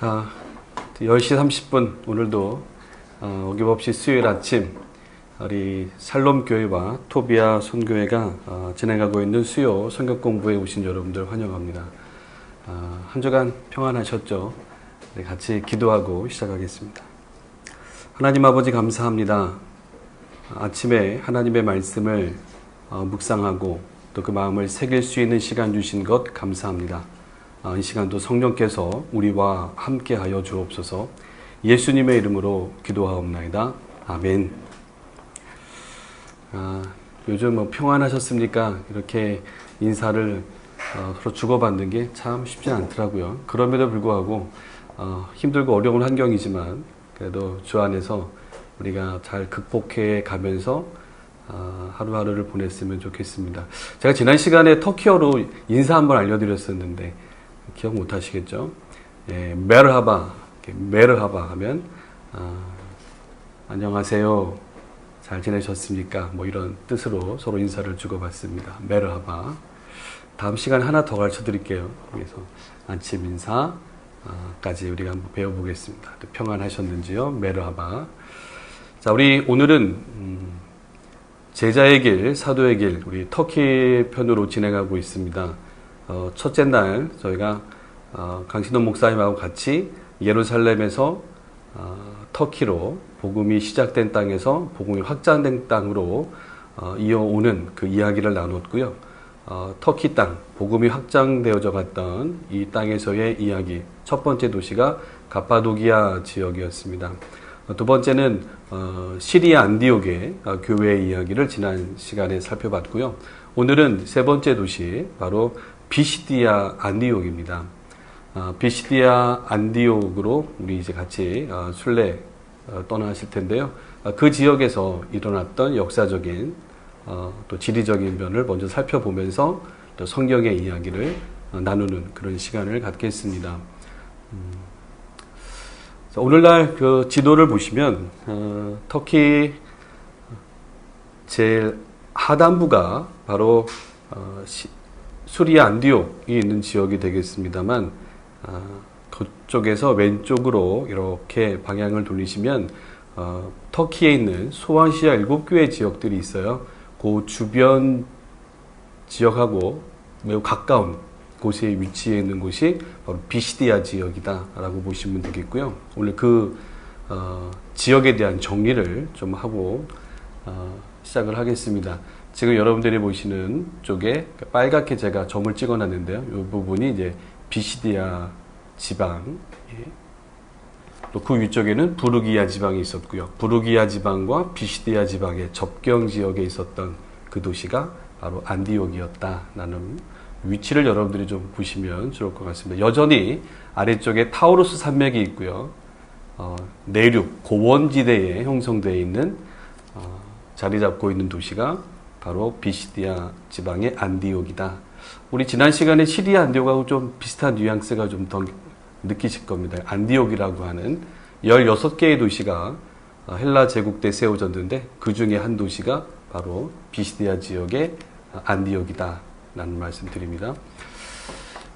자, 10시 30분 오늘도 어김없이 수요일 아침 우리 살롬교회와 토비아 선교회가 진행하고 있는 수요 성경 공부에 오신 여러분들 환영합니다. 한 주간 평안하셨죠? 네, 같이 기도하고 시작하겠습니다. 하나님 아버지 감사합니다. 아침에 하나님의 말씀을 묵상하고 또 그 마음을 새길 수 있는 시간 주신 것 감사합니다. 이 시간도 성령께서 우리와 함께 하여 주옵소서. 예수님의 이름으로 기도하옵나이다. 아멘. 요즘 평안하셨습니까? 이렇게 인사를 서로 주고받는 게 참 쉽지 않더라고요. 그럼에도 불구하고 힘들고 어려운 환경이지만 그래도 주 안에서 우리가 잘 극복해 가면서 하루하루를 보냈으면 좋겠습니다. 제가 지난 시간에 터키어로 인사 한번 알려드렸었는데 기억 못 하시겠죠? 예, 메르하바 하면 안녕하세요, 잘 지내셨습니까? 뭐 이런 뜻으로 서로 인사를 주고받습니다. 메르하바. 다음 시간에 하나 더 가르쳐 드릴게요. 그래서 아침 인사까지 우리가 한번 배워보겠습니다. 평안하셨는지요? 메르하바. 자, 우리 오늘은 제자의 길, 사도의 길, 우리 터키 편으로 진행하고 있습니다. 첫째 날 저희가 강신원 목사님하고 같이 예루살렘에서 터키로 복음이 시작된 땅에서 복음이 확장된 땅으로 이어오는 그 이야기를 나눴고요. 터키 땅, 복음이 확장되어져 갔던 이 땅에서의 이야기, 첫 번째 도시가 가파도기아 지역이었습니다. 두 번째는 시리아 안디옥의 교회의 이야기를 지난 시간에 살펴봤고요. 오늘은 세 번째 도시, 바로 비시디아 안디옥입니다. 비시디아 안디옥으로 우리 이제 같이 순례 떠나실 텐데요. 그 지역에서 일어났던 역사적인 또 지리적인 면을 먼저 살펴보면서 또 성경의 이야기를 나누는 그런 시간을 갖겠습니다. 오늘날 그 지도를 보시면 터키 제일 하단부가 바로 수리아 안디옥이 있는 지역이 되겠습니다만, 그쪽에서 왼쪽으로 이렇게 방향을 돌리시면 터키에 있는 소아시아 7교회 지역들이 있어요. 그 주변 지역하고 매우 가까운 곳에 위치해 있는 곳이 바로 비시디아 지역이다 라고 보시면 되겠고요. 오늘 그 지역에 대한 정리를 좀 하고 시작을 하겠습니다. 지금 여러분들이 보시는 쪽에 빨갛게 제가 점을 찍어 놨는데요. 이 부분이 이제 비시디아 지방, 또 그 위쪽에는 부르기아 지방이 있었고요. 부르기아 지방과 비시디아 지방의 접경 지역에 있었던 그 도시가 바로 안디옥이었다라는 위치를 여러분들이 좀 보시면 좋을 것 같습니다. 여전히 아래쪽에 타우루스 산맥이 있고요. 내륙 고원지대에 형성되어 있는 자리 잡고 있는 도시가 바로 비시디아 지방의 안디옥이다. 우리 지난 시간에 시리아 안디옥하고 좀 비슷한 뉘앙스가 좀 더 느끼실 겁니다. 안디옥이라고 하는 16개의 도시가 헬라 제국 때 세워졌는데 그 중에 한 도시가 바로 비시디아 지역의 안디옥이다 라는 말씀 드립니다.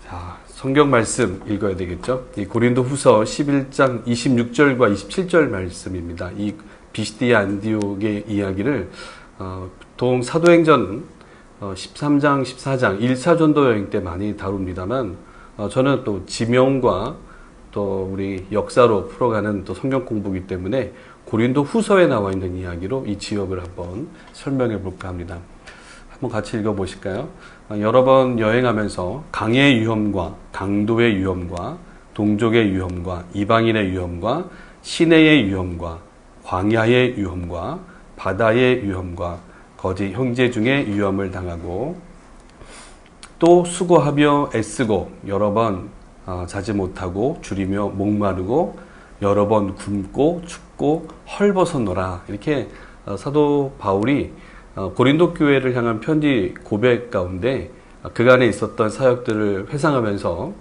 자, 성경 말씀 읽어야 되겠죠? 이 고린도 후서 11장 26절과 27절 말씀입니다. 이 비시디아 안디옥의 이야기를 보통 사도행전 13장, 14장 1차 전도 여행 때 많이 다룹니다만, 저는 또 지명과 또 우리 역사로 풀어가는 또 성경 공부이기 때문에 고린도 후서에 나와 있는 이야기로 이 지역을 한번 설명해 볼까 합니다. 한번 같이 읽어보실까요? 여러 번 여행하면서 강의 위험과 강도의 위험과 동족의 위험과 이방인의 위험과 시내의 위험과 광야의 위험과 바다의 위험과 거짓 형제 중에 위험을 당하고 또 수고하며 애쓰고 여러 번 자지 못하고 줄이며 목마르고 여러 번 굶고 춥고 헐벗었노라. 이렇게 사도 바울이 고린도 교회를 향한 편지 고백 가운데 그간에 있었던 사역들을 회상하면서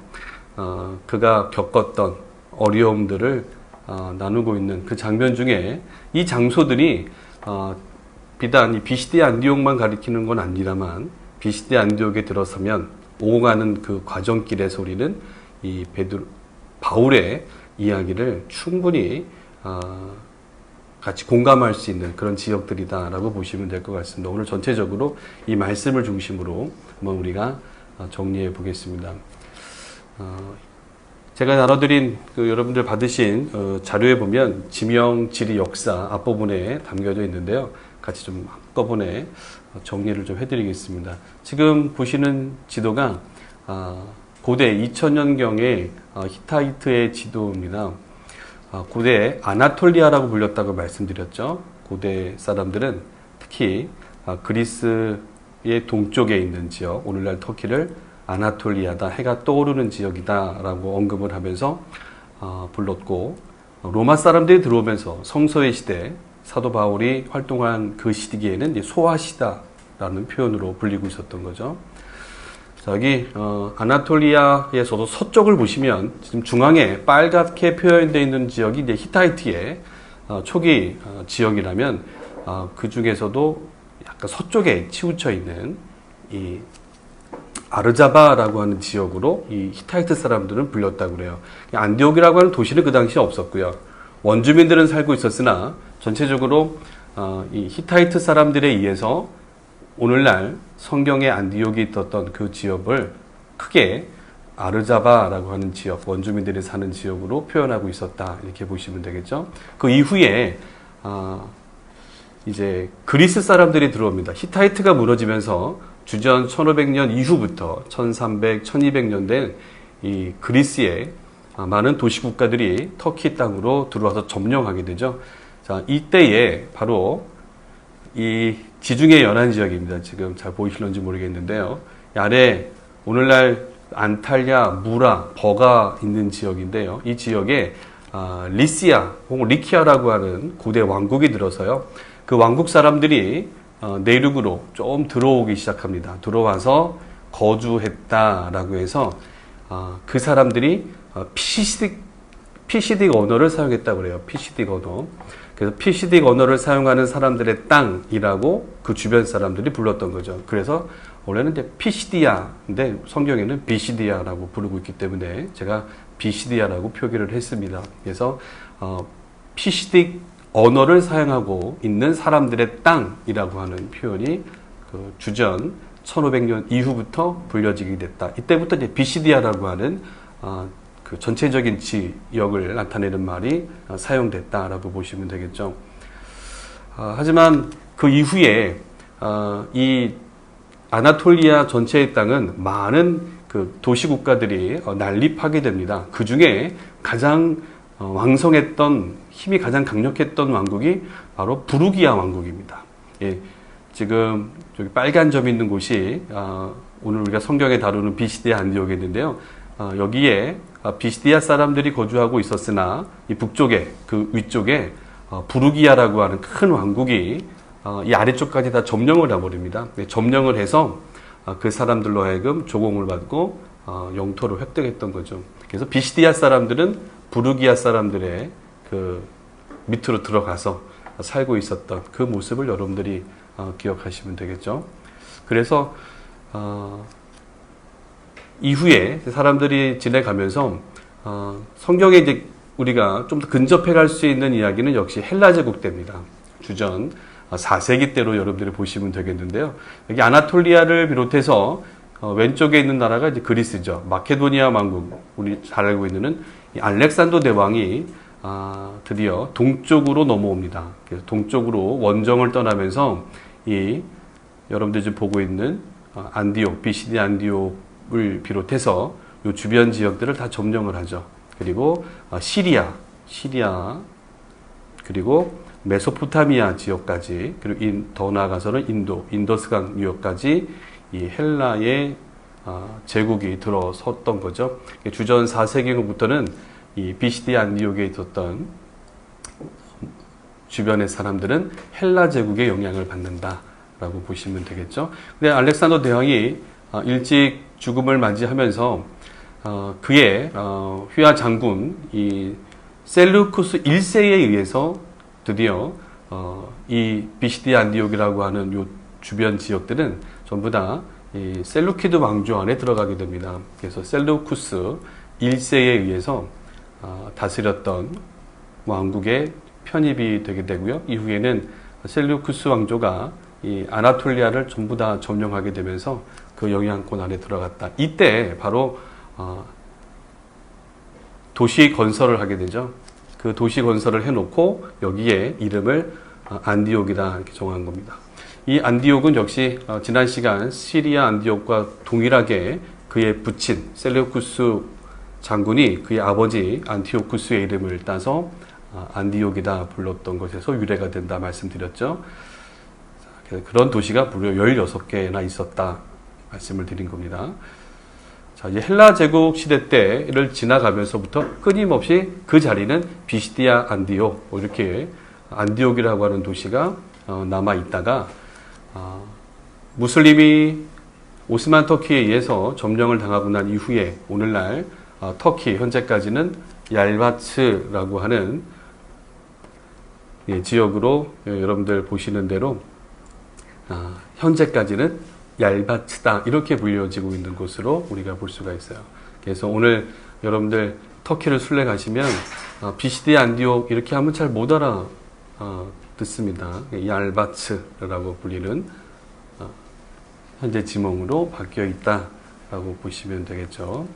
그가 겪었던 어려움들을 나누고 있는 그 장면 중에 이 장소들이 비단 이 비시디아 안디옥만 가리키는 건 아니다만, 비시디아 안디옥에 들어서면 오고 가는 그 과정길에서 우리는 이 바울의 이야기를 충분히 같이 공감할 수 있는 그런 지역들이다라고 보시면 될 것 같습니다. 오늘 전체적으로 이 말씀을 중심으로 한번 우리가 정리해 보겠습니다. 제가 나눠드린 여러분들 받으신 자료에 보면 지명, 지리, 역사 앞부분에 담겨져 있는데요. 같이 좀 한꺼번에 정리를 좀 해드리겠습니다. 지금 보시는 지도가 고대 2000년경의 히타이트의 지도입니다. 고대 아나톨리아라고 불렸다고 말씀드렸죠. 고대 사람들은 특히 그리스의 동쪽에 있는 지역, 오늘날 터키를 아나톨리아다, 해가 떠오르는 지역이다 라고 언급을 하면서 불렀고, 로마 사람들이 들어오면서 성서의 시대, 사도 바울이 활동한 그 시기에는 소아시다라는 표현으로 불리고 있었던 거죠. 자, 여기 아나톨리아에서도 서쪽을 보시면 지금 중앙에 빨갛게 표현되어 있는 지역이 이제 히타이트의 초기 지역이라면 그 중에서도 약간 서쪽에 치우쳐 있는 이 아르자바라고 하는 지역으로 이 히타이트 사람들은 불렸다고 그래요. 안디옥이라고 하는 도시는 그 당시에 없었고요. 원주민들은 살고 있었으나 전체적으로 이 히타이트 사람들에 의해서 오늘날 성경의 안디옥이 있었던 그 지역을 크게 아르자바라고 하는 지역, 원주민들이 사는 지역으로 표현하고 있었다, 이렇게 보시면 되겠죠. 그 이후에 이제 그리스 사람들이 들어옵니다. 히타이트가 무너지면서 주전 1500년 이후부터 1300, 1200년 된 이 그리스의 많은 도시국가들이 터키 땅으로 들어와서 점령하게 되죠. 자, 이때에 바로 이 지중해 연안 지역입니다. 지금 잘 보이실런지 모르겠는데요. 아래 오늘날 안탈리아, 무라, 버가 있는 지역인데요. 이 지역에 리시아 혹은 리키아라고 하는 고대 왕국이 들어서요. 그 왕국 사람들이 내륙으로 좀 들어오기 시작합니다. 들어와서 거주했다라고 해서 그 사람들이 피시딕 언어를 사용했다고 그래요. 피시딕 언어. 그래서 피시딕 언어를 사용하는 사람들의 땅이라고 그 주변 사람들이 불렀던 거죠. 그래서 원래는 이제 피시디아인데 성경에는 비시디아라고 부르고 있기 때문에 제가 비시디아라고 표기를 했습니다. 그래서 피시딕 언어를 사용하고 있는 사람들의 땅이라고 하는 표현이 그 주전 1500년 이후부터 불려지게 됐다. 이때부터 이제 비시디아라고 하는 그 전체적인 지역을 나타내는 말이 사용됐다라고 보시면 되겠죠. 하지만 그 이후에 이 아나톨리아 전체의 땅은 많은 그 도시국가들이 난립하게 됩니다. 그 중에 가장 왕성했던, 힘이 가장 강력했던 왕국이 바로 부르기아 왕국입니다. 예, 지금 저기 빨간 점이 있는 곳이 오늘 우리가 성경에 다루는 비시디아 안디옥이 있는데요. 여기에 비시디아 사람들이 거주하고 있었으나 이 북쪽에, 그 위쪽에 부르기아라고 하는 큰 왕국이 이 아래쪽까지 다 점령을 해버립니다. 점령을 해서 그 사람들로 하여금 조공을 받고 영토를 획득했던 거죠. 그래서 비시디아 사람들은 부르기아 사람들의 그 밑으로 들어가서 살고 있었던 그 모습을 여러분들이 기억하시면 되겠죠. 그래서 이후에 사람들이 지내가면서 성경에 이제 우리가 좀 더 근접해 갈 수 있는 이야기는 역시 헬라 제국 때입니다. 주전 4세기 때로 여러분들이 보시면 되겠는데요. 여기 아나톨리아를 비롯해서 왼쪽에 있는 나라가 이제 그리스죠. 마케도니아 왕국, 우리 잘 알고 있는 이 알렉산더 대왕이 드디어 동쪽으로 넘어옵니다. 그래서 동쪽으로 원정을 떠나면서 이 여러분들이 지금 보고 있는 안디옥, 비시디 안디옥을 비롯해서 이 주변 지역들을 다 점령을 하죠. 그리고 시리아, 그리고 메소포타미아 지역까지, 그리고 더 나아가서는 인더스강 유역까지 이 헬라의 제국이 들어섰던 거죠. 주전 4세기로부터는 이 비시디 안디옥에 있었던 주변의 사람들은 헬라 제국의 영향을 받는다라고 보시면 되겠죠. 근데 알렉산더 대왕이 일찍 죽음을 맞이하면서 그의 휘하 장군 이 셀루쿠스 1세에 의해서 드디어 이 비시디 안디옥이라고 하는 요 주변 지역들은 전부 다 이 셀루키드 왕조 안에 들어가게 됩니다. 그래서 셀루쿠스 1세에 의해서 다스렸던 왕국에 편입이 되게 되고요. 이후에는 셀루쿠스 왕조가 이 아나톨리아를 전부 다 점령하게 되면서 그 영향권 안에 들어갔다. 이때 바로 도시 건설을 하게 되죠. 그 도시 건설을 해놓고 여기에 이름을 안디옥이다 이렇게 정한 겁니다. 이 안디옥은 역시 지난 시간 시리아 안디옥과 동일하게 그의 부친 셀루쿠스 장군이 그의 아버지 안티오쿠스의 이름을 따서 안디옥이다 불렀던 것에서 유래가 된다 말씀드렸죠. 그런 도시가 무려 16개나 있었다 말씀을 드린 겁니다. 자, 이제 헬라 제국 시대 때를 지나가면서부터 끊임없이 그 자리는 비시디아 안디옥 이렇게 안디옥이라고 하는 도시가 남아 있다가 무슬림이 오스만 터키에 의해서 점령을 당하고 난 이후에 오늘날 터키 현재까지는 얄바츠라고 하는 지역으로 여러분들 보시는 대로 현재까지는 얄바츠다 이렇게 불려지고 있는 곳으로 우리가 볼 수가 있어요. 그래서 오늘 여러분들 터키를 순례 가시면 비시디 안디옥 이렇게 하면 잘 못 알아 듣습니다. 얄바츠라고 불리는 현재 지명으로 바뀌어 있다라고 보시면 되겠죠.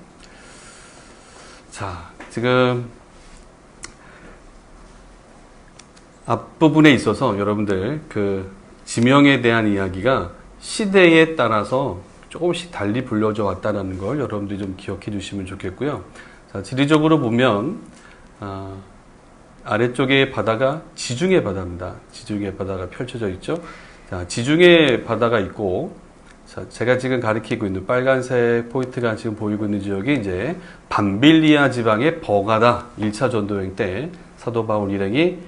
자, 지금 앞부분에 있어서 여러분들 그 지명에 대한 이야기가 시대에 따라서 조금씩 달리 불려져 왔다는 걸 여러분들이 좀 기억해 주시면 좋겠고요. 자, 지리적으로 보면 아래쪽에 바다가 지중해 바다입니다. 지중해 바다가 펼쳐져 있죠. 자, 지중해 바다가 있고 자, 제가 지금 가리키고 있는 빨간색 포인트가 지금 보이고 있는 지역이 이제 밤빌리아 지방의 버가다 1차 전도여행 때 사도 바울 일행이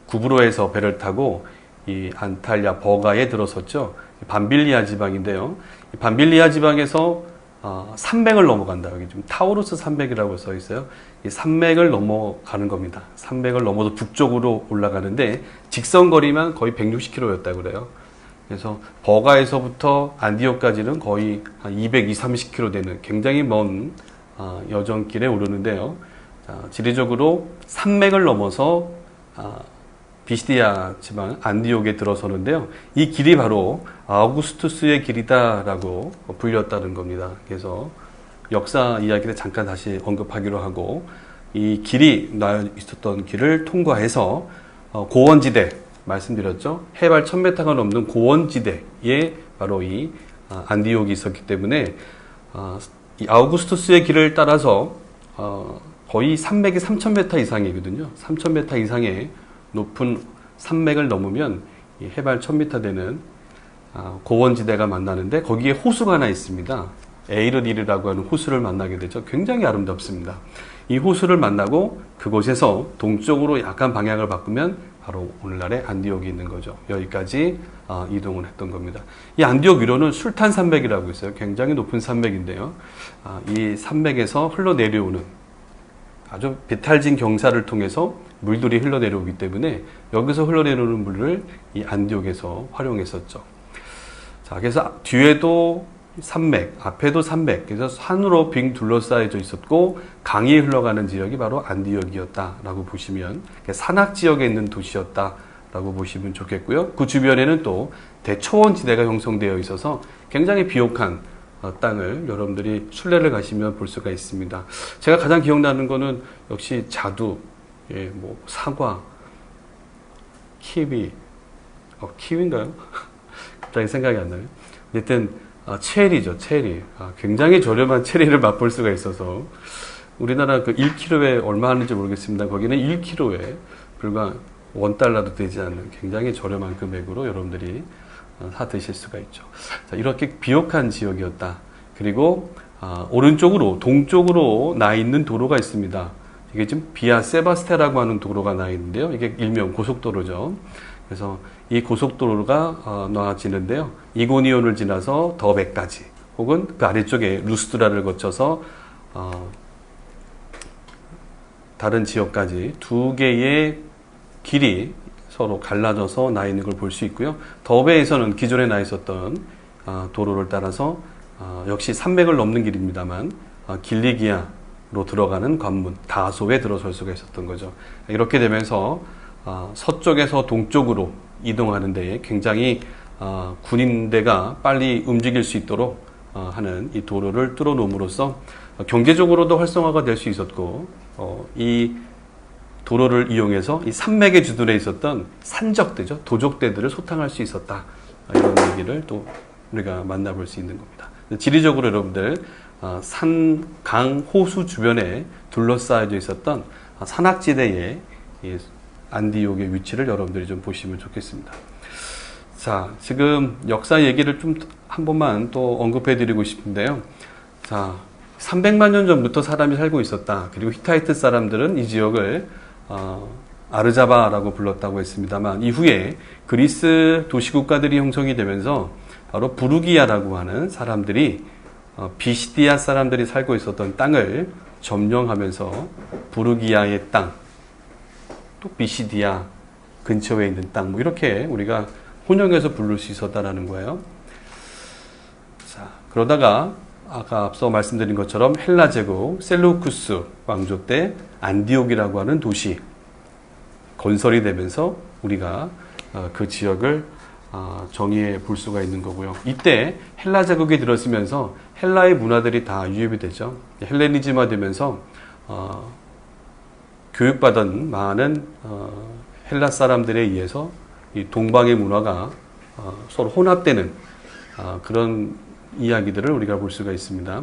구브로에서 배를 타고 이 안탈리아 버가에 들어섰죠. 밤빌리아 지방인데요. 이 밤빌리아 지방에서 산맥을 넘어간다. 여기 지금 타우루스 산맥이라고 써 있어요. 이 산맥을 넘어가는 겁니다. 산맥을 넘어서 북쪽으로 올라가는데 직선 거리만 거의 160km였다고 그래요. 그래서 버가에서부터 안디옥까지는 거의 한 220, 30km 되는 굉장히 먼 여정길에 오르는데요. 자, 지리적으로 산맥을 넘어서 비시디아 지방 안디옥에 들어서는데요. 이 길이 바로 아우구스투스의 길이다라고 불렸다는 겁니다. 그래서 역사 이야기를 잠깐 다시 언급하기로 하고 이 길이 나 있었던 길을 통과해서 고원지대 말씀드렸죠. 해발 1000m가 넘는 고원지대에 바로 이 안디옥이 있었기 때문에 이 아우구스투스의 길을 따라서 거의 산맥이 3000m 이상이거든요. 3000m 이상의 높은 산맥을 넘으면 이 해발 1000m 되는 고원지대가 만나는데 거기에 호수가 하나 있습니다. 에이르디르라고 하는 호수를 만나게 되죠. 굉장히 아름답습니다. 이 호수를 만나고 그곳에서 동쪽으로 약간 방향을 바꾸면 바로 오늘날의 안디옥이 있는 거죠. 여기까지 이동을 했던 겁니다. 이 안디옥 위로는 술탄 산맥이라고 있어요. 굉장히 높은 산맥인데요. 이 산맥에서 흘러내려오는 아주 비탈진 경사를 통해서 물들이 흘러내려오기 때문에 여기서 흘러내려오는 물을 이 안디옥에서 활용했었죠. 자, 그래서 뒤에도 산맥, 앞에도 산맥, 그래서 산으로 빙 둘러싸여져 있었고 강이 흘러가는 지역이 바로 안디옥이었다라고 보시면 산악 지역에 있는 도시였다라고 보시면 좋겠고요. 그 주변에는 또 대초원 지대가 형성되어 있어서 굉장히 비옥한 땅을 여러분들이 순례를 가시면 볼 수가 있습니다. 제가 가장 기억나는 거는 역시 자두, 뭐 사과, 키위, 키위인가요? 갑자기 생각이 안 나요. 어쨌든 체리죠, 체리. 굉장히 저렴한 체리를 맛볼 수가 있어서 우리나라 그 1kg에 얼마 하는지 모르겠습니다. 거기는 1kg에 불과 $1도 되지 않는 굉장히 저렴한 금액으로 여러분들이 사 드실 수가 있죠. 자, 이렇게 비옥한 지역이었다. 그리고 오른쪽으로 동쪽으로 나 있는 도로가 있습니다. 이게 지금 비아 세바스테라고 하는 도로가 나 있는데요. 이게 일명 고속도로죠. 그래서 이 고속도로가 나아지는데요. 이고니온을 지나서 더베까지 혹은 그 아래쪽에 루스드라를 거쳐서 다른 지역까지 두 개의 길이 서로 갈라져서 나 있는 걸 볼 수 있고요. 더베에서는 기존에 나 있었던 도로를 따라서 역시 산맥을 넘는 길입니다만 길리기아 들어가는 관문, 다소에 들어설 수가 있었던 거죠. 이렇게 되면서 서쪽에서 동쪽으로 이동하는 데에 굉장히 군인대가 빨리 움직일 수 있도록 하는 이 도로를 뚫어 놓음으로써 경제적으로도 활성화가 될 수 있었고, 이 도로를 이용해서 이 산맥에 주둔해 있었던 산적대죠, 도적대들을 소탕할 수 있었다. 이런 얘기를 또 우리가 만나볼 수 있는 겁니다. 지리적으로 여러분들 산, 강, 호수 주변에 둘러싸여져 있었던 산악지대의 안디옥의 위치를 여러분들이 좀 보시면 좋겠습니다. 자, 지금 역사 얘기를 좀 한 번만 또 언급해 드리고 싶은데요. 자, 300만 년 전부터 사람이 살고 있었다. 그리고 히타이트 사람들은 이 지역을 아르자바라고 불렀다고 했습니다만, 이후에 그리스 도시국가들이 형성이 되면서 바로 부르기아라고 하는 사람들이 비시디아 사람들이 살고 있었던 땅을 점령하면서 부르기아의 땅, 또 비시디아 근처에 있는 땅, 뭐 이렇게 우리가 혼용해서 부를 수 있었다라는 거예요. 자, 그러다가 아까 앞서 말씀드린 것처럼 헬라 제국 셀루쿠스 왕조 때 안디옥이라고 하는 도시 건설이 되면서 우리가 그 지역을 정의해 볼 수가 있는 거고요. 이때 헬라 제국이 들어서면서 헬라의 문화들이 다 유입이 되죠. 헬레니즘화 되면서 교육받은 많은 헬라 사람들에 의해서 이 동방의 문화가 서로 혼합되는 그런 이야기들을 우리가 볼 수가 있습니다.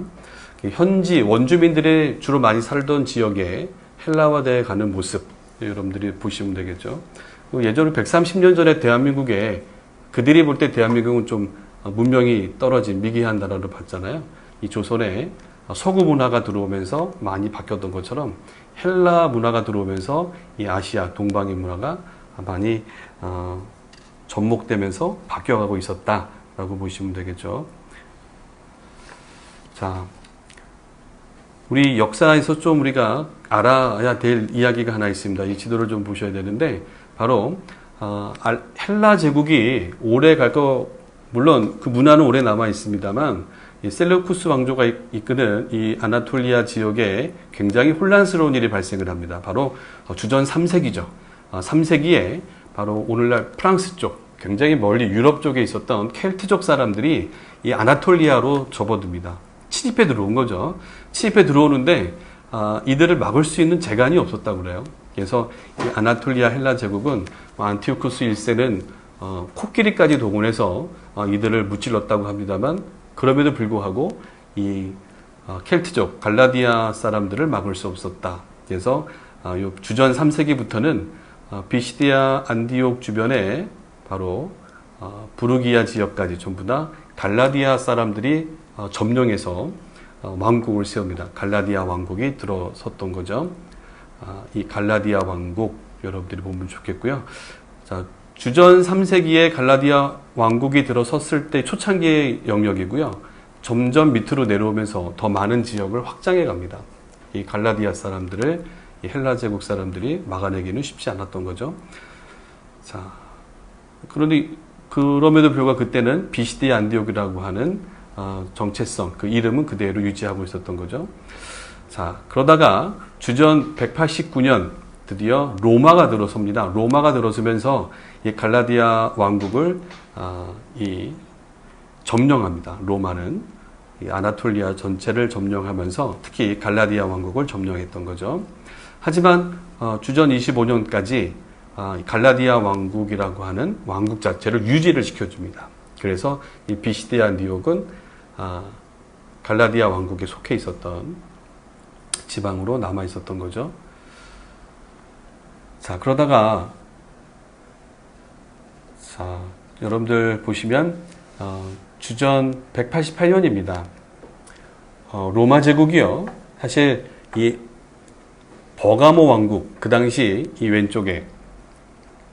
현지 원주민들이 주로 많이 살던 지역에 헬라화되어 가는 모습, 여러분들이 보시면 되겠죠. 예전에 130년 전에 대한민국에 그들이 볼 때 대한민국은 좀 문명이 떨어진 미개한 나라로 봤잖아요. 이 조선에 서구 문화가 들어오면서 많이 바뀌었던 것처럼 헬라 문화가 들어오면서 이 아시아 동방의 문화가 많이 접목되면서 바뀌어가고 있었다라고 보시면 되겠죠. 자, 우리 역사에서 좀 우리가 알아야 될 이야기가 하나 있습니다. 이 지도를 좀 보셔야 되는데, 바로 헬라 제국이 오래 갈 거, 물론 그 문화는 오래 남아 있습니다만, 이 셀루쿠스 왕조가 이끄는 이 아나톨리아 지역에 굉장히 혼란스러운 일이 발생을 합니다. 바로 주전 3세기죠. 3세기에 바로 오늘날 프랑스 쪽, 굉장히 멀리 유럽 쪽에 있었던 켈트족 사람들이 이 아나톨리아로 접어듭니다. 침입해 들어온 거죠. 침입해 들어오는데 이들을 막을 수 있는 재간이 없었다고 그래요. 그래서 이 아나톨리아 헬라 제국은 안티오쿠스 1세는 코끼리까지 동원해서 이들을 무찔렀다고 합니다만, 그럼에도 불구하고 이 켈트족 갈라디아 사람들을 막을 수 없었다. 그래서 주전 3세기부터는 비시디아 안디옥 주변에 바로 부르기아 지역까지 전부 다 갈라디아 사람들이 점령해서 왕국을 세웁니다. 갈라디아 왕국이 들어섰던 거죠. 이 갈라디아 왕국 여러분들이 보면 좋겠고요. 자, 주전 3세기에 갈라디아 왕국이 들어섰을 때 초창기의 영역이고요. 점점 밑으로 내려오면서 더 많은 지역을 확장해 갑니다. 이 갈라디아 사람들을 이 헬라 제국 사람들이 막아내기는 쉽지 않았던 거죠. 자, 그럼에도 불구하고 그때는 비시디 안디옥이라고 하는 정체성, 그 이름은 그대로 유지하고 있었던 거죠. 자, 그러다가 주전 189년 드디어 로마가 들어섭니다. 로마가 들어서면서 이 갈라디아 왕국을 점령합니다. 로마는 이 아나톨리아 전체를 점령하면서 특히 갈라디아 왕국을 점령했던 거죠. 하지만 주전 25년까지 갈라디아 왕국이라고 하는 왕국 자체를 유지를 시켜줍니다. 그래서 이 비시디 안디옥은 갈라디아 왕국에 속해 있었던 지방으로 남아 있었던 거죠. 자, 그러다가 자, 여러분들 보시면 주전 188년입니다. 로마 제국이요. 사실 이 버가모 왕국, 그 당시 이 왼쪽에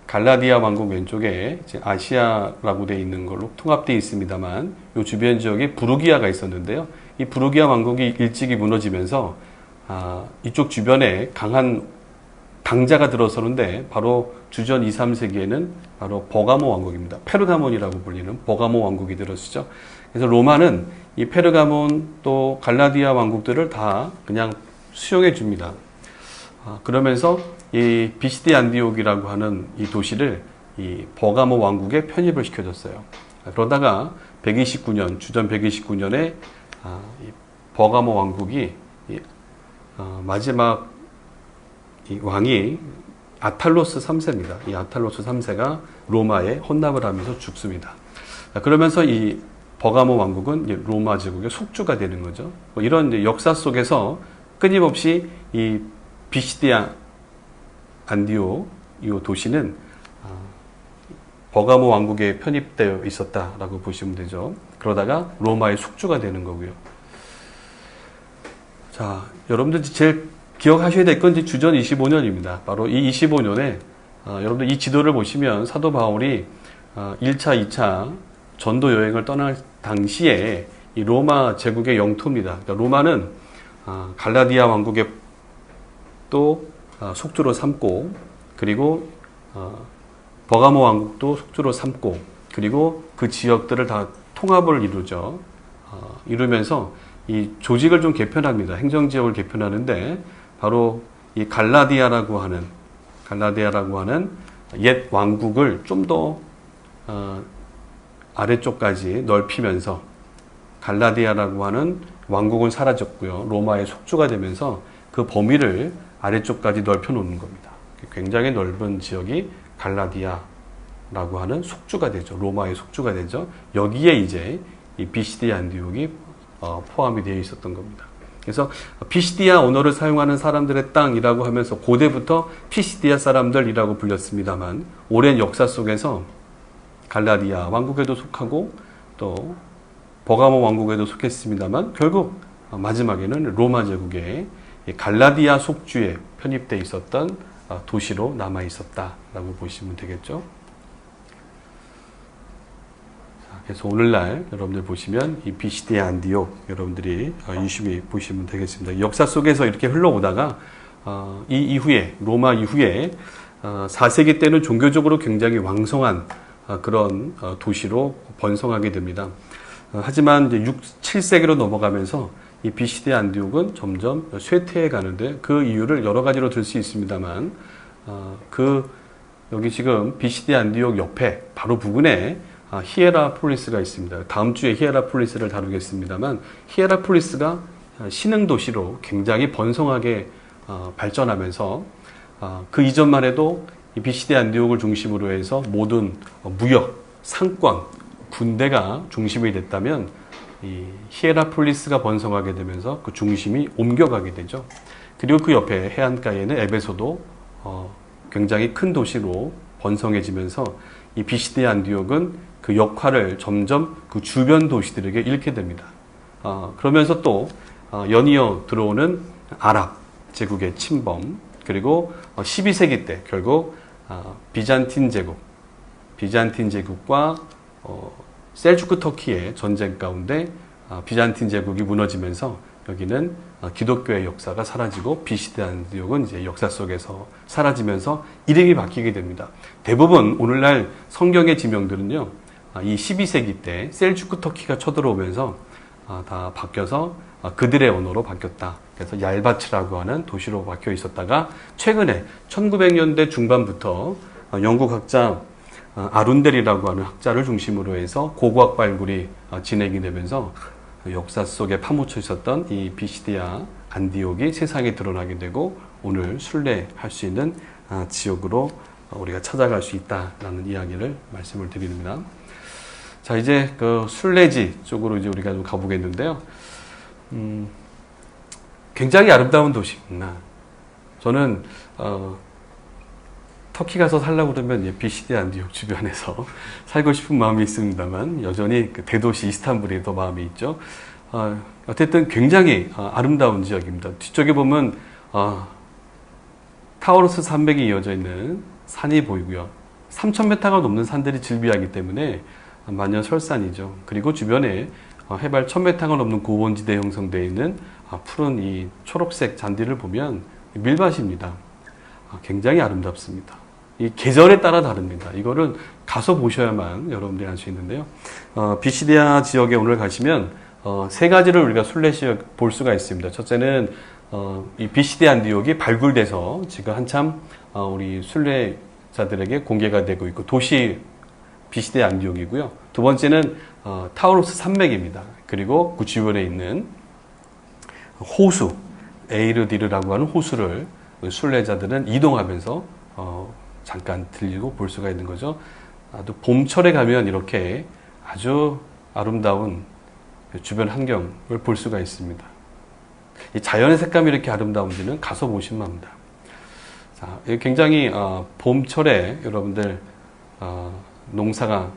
갈라디아 왕국 왼쪽에 이제 아시아라고 되어 있는 걸로 통합되어 있습니다만, 이 주변 지역에 부르기아가 있었는데요. 이 부르기아 왕국이 일찍이 무너지면서 이쪽 주변에 강한 강자가 들어서는데, 바로 주전 2, 3세기에는 바로 버가모 왕국입니다. 페르가몬이라고 불리는 버가모 왕국이 들어서죠. 그래서 로마는 이 페르가몬 또 갈라디아 왕국들을 다 그냥 수용해 줍니다. 그러면서 이 비시디 안디옥이라고 하는 이 도시를 이 버가모 왕국에 편입을 시켜줬어요. 그러다가 129년, 주전 129년에 이 버가모 왕국이 마지막 이 왕이 아탈로스 3세입니다. 이 아탈로스 3세가 로마에 헌납을 하면서 죽습니다. 그러면서 이 버가모 왕국은 로마 제국의 속주가 되는 거죠. 이런 역사 속에서 끊임없이 이 비시디아 안디옥 이 도시는 버가모 왕국에 편입되어 있었다라고 보시면 되죠. 그러다가 로마의 속주가 되는 거고요. 자, 여러분들 제일 기억하셔야 될 건 이제 주전 25년입니다. 바로 이 25년에 여러분들 이 지도를 보시면 사도 바울이 1차, 2차 전도 여행을 떠날 당시에 이 로마 제국의 영토입니다. 그러니까 로마는 갈라디아 왕국의 또 속주로 삼고, 그리고 버가모 왕국도 속주로 삼고, 그리고 그 지역들을 다 통합을 이루죠. 이루면서 이 조직을 좀 개편합니다. 행정지역을 개편하는데 바로 이 갈라디아라고 하는 옛 왕국을 좀 더 아래쪽까지 넓히면서 갈라디아라고 하는 왕국은 사라졌고요. 로마의 속주가 되면서 그 범위를 아래쪽까지 넓혀 놓는 겁니다. 굉장히 넓은 지역이 갈라디아라고 하는 속주가 되죠. 로마의 속주가 되죠. 여기에 이제 이 비시디아 안디옥이 포함이 되어 있었던 겁니다. 그래서 피시디아 언어를 사용하는 사람들의 땅이라고 하면서 고대부터 피시디아 사람들이라고 불렸습니다만, 오랜 역사 속에서 갈라디아 왕국에도 속하고 또 버가모 왕국에도 속했습니다만, 결국 마지막에는 로마 제국의 갈라디아 속주에 편입되어 있었던 도시로 남아 있었다라고 보시면 되겠죠. 그래서 오늘날 여러분들 보시면 이 비시디아 안디옥 여러분들이 유심히 보시면 되겠습니다. 역사 속에서 이렇게 흘러오다가 이 이후에 로마 이후에 4세기 때는 종교적으로 굉장히 왕성한 그런 도시로 번성하게 됩니다. 하지만 이제 6, 7세기로 넘어가면서 이 비시디아 안디옥은 점점 쇠퇴해 가는데, 그 이유를 여러 가지로 들 수 있습니다만, 여기 지금 비시디아 안디옥 옆에 바로 부근에 히에라폴리스가 있습니다. 다음 주에 히에라폴리스를 다루겠습니다만, 히에라폴리스가 신흥 도시로 굉장히 번성하게 발전하면서 그 이전만 해도 이 비시디아 안디옥을 중심으로 해서 모든 무역, 상권, 군대가 중심이 됐다면, 이 히에라폴리스가 번성하게 되면서 그 중심이 옮겨가게 되죠. 그리고 그 옆에 해안가에는 에베소도 굉장히 큰 도시로 번성해지면서 이 비시디아 안디옥은 그 역할을 점점 그 주변 도시들에게 잃게 됩니다. 그러면서 또 연이어 들어오는 아랍 제국의 침범, 그리고 12세기 때 결국 비잔틴 제국과 셀주크 터키의 전쟁 가운데 비잔틴 제국이 무너지면서 여기는 기독교의 역사가 사라지고 비시디아 안디옥은 이제 역사 속에서 사라지면서 이름이 바뀌게 됩니다. 대부분 오늘날 성경의 지명들은요, 이 12세기 때 셀주크 터키가 쳐들어오면서 다 바뀌어서 그들의 언어로 바뀌었다. 그래서 얄바츠라고 하는 도시로 바뀌어 있었다가 최근에 1900년대 중반부터 영국 학자 아룬델이라고 하는 학자를 중심으로 해서 고고학 발굴이 진행이 되면서 역사 속에 파묻혀 있었던 이 비시디아 안디옥이 세상에 드러나게 되고 오늘 순례할 수 있는 지역으로 우리가 찾아갈 수 있다라는 이야기를 말씀을 드립니다. 자, 이제 그 순례지 쪽으로 이제 우리가 좀 가보겠는데요. 굉장히 아름다운 도시구나. 저는 터키 가서 살려고 그러면 비시디아 안디옥 주변에서 살고 싶은 마음이 있습니다만, 여전히 그 대도시 이스탄불에 더 마음이 있죠. 어쨌든 굉장히 아름다운 지역입니다. 뒤쪽에 보면 타우루스 산맥이 이어져 있는 산이 보이고요. 3,000m가 넘는 산들이 즐비하기 때문에 만년설산이죠. 그리고 주변에 해발 1,000m가 넘는 고원지대에 형성되어 있는 푸른 이 초록색 잔디를 보면 밀밭입니다. 굉장히 아름답습니다. 이 계절에 따라 다릅니다. 이거를 가서 보셔야만 여러분들이 알 수 있는데요. 비시디아 지역에 오늘 가시면 세 가지를 우리가 순례시에 볼 수가 있습니다. 첫째는 이 비시대 안디옥이 발굴돼서 지금 한참 우리 순례자들에게 공개가 되고 있고 도시 비시대 안디옥이고요. 두 번째는 타우로스 산맥입니다. 그리고 그 주변에 있는 호수 에이르디르라고 하는 호수를 순례자들은 이동하면서 잠깐 들리고 볼 수가 있는 거죠. 또 봄철에 가면 이렇게 아주 아름다운 주변 환경을 볼 수가 있습니다. 이 자연의 색감이 이렇게 아름다운지는 가서 보시면 합니다. 자, 굉장히 봄철에 여러분들 농사가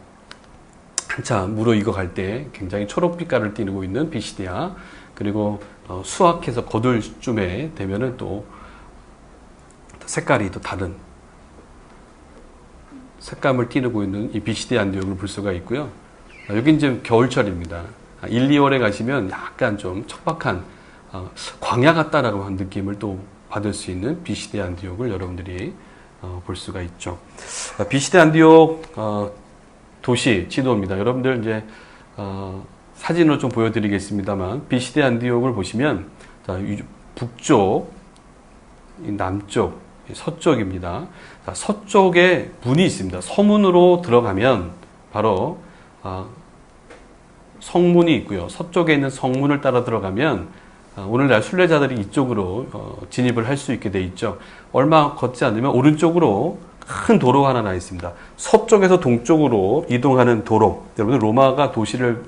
한참 무르익어갈 때 굉장히 초록빛깔을 띠고 있는 비시디아, 그리고 수확해서 거둘 쯤에 되면은 또 색깔이 또 다른 색감을 띠고 있는 이 비시디아 안디옥을 볼 수가 있고요. 여기 이제 겨울철입니다. 1, 2월에 가시면 약간 좀 척박한 광야 같다라고 하는 느낌을 또 받을 수 있는 비시디아 안디옥을 여러분들이 볼 수가 있죠. 비시디아 안디옥 도시 지도입니다. 여러분들 이제 사진으로 좀 보여드리겠습니다만 비시디아 안디옥을 보시면 북쪽, 남쪽, 서쪽입니다. 서쪽에 문이 있습니다. 서문으로 들어가면 바로 성문이 있고요. 서쪽에 있는 성문을 따라 들어가면 오늘날 순례자들이 이쪽으로 진입을 할 수 있게 돼 있죠. 얼마 걷지 않으면 오른쪽으로 큰 도로가 하나 나 있습니다. 서쪽에서 동쪽으로 이동하는 도로. 여러분 로마가 도시를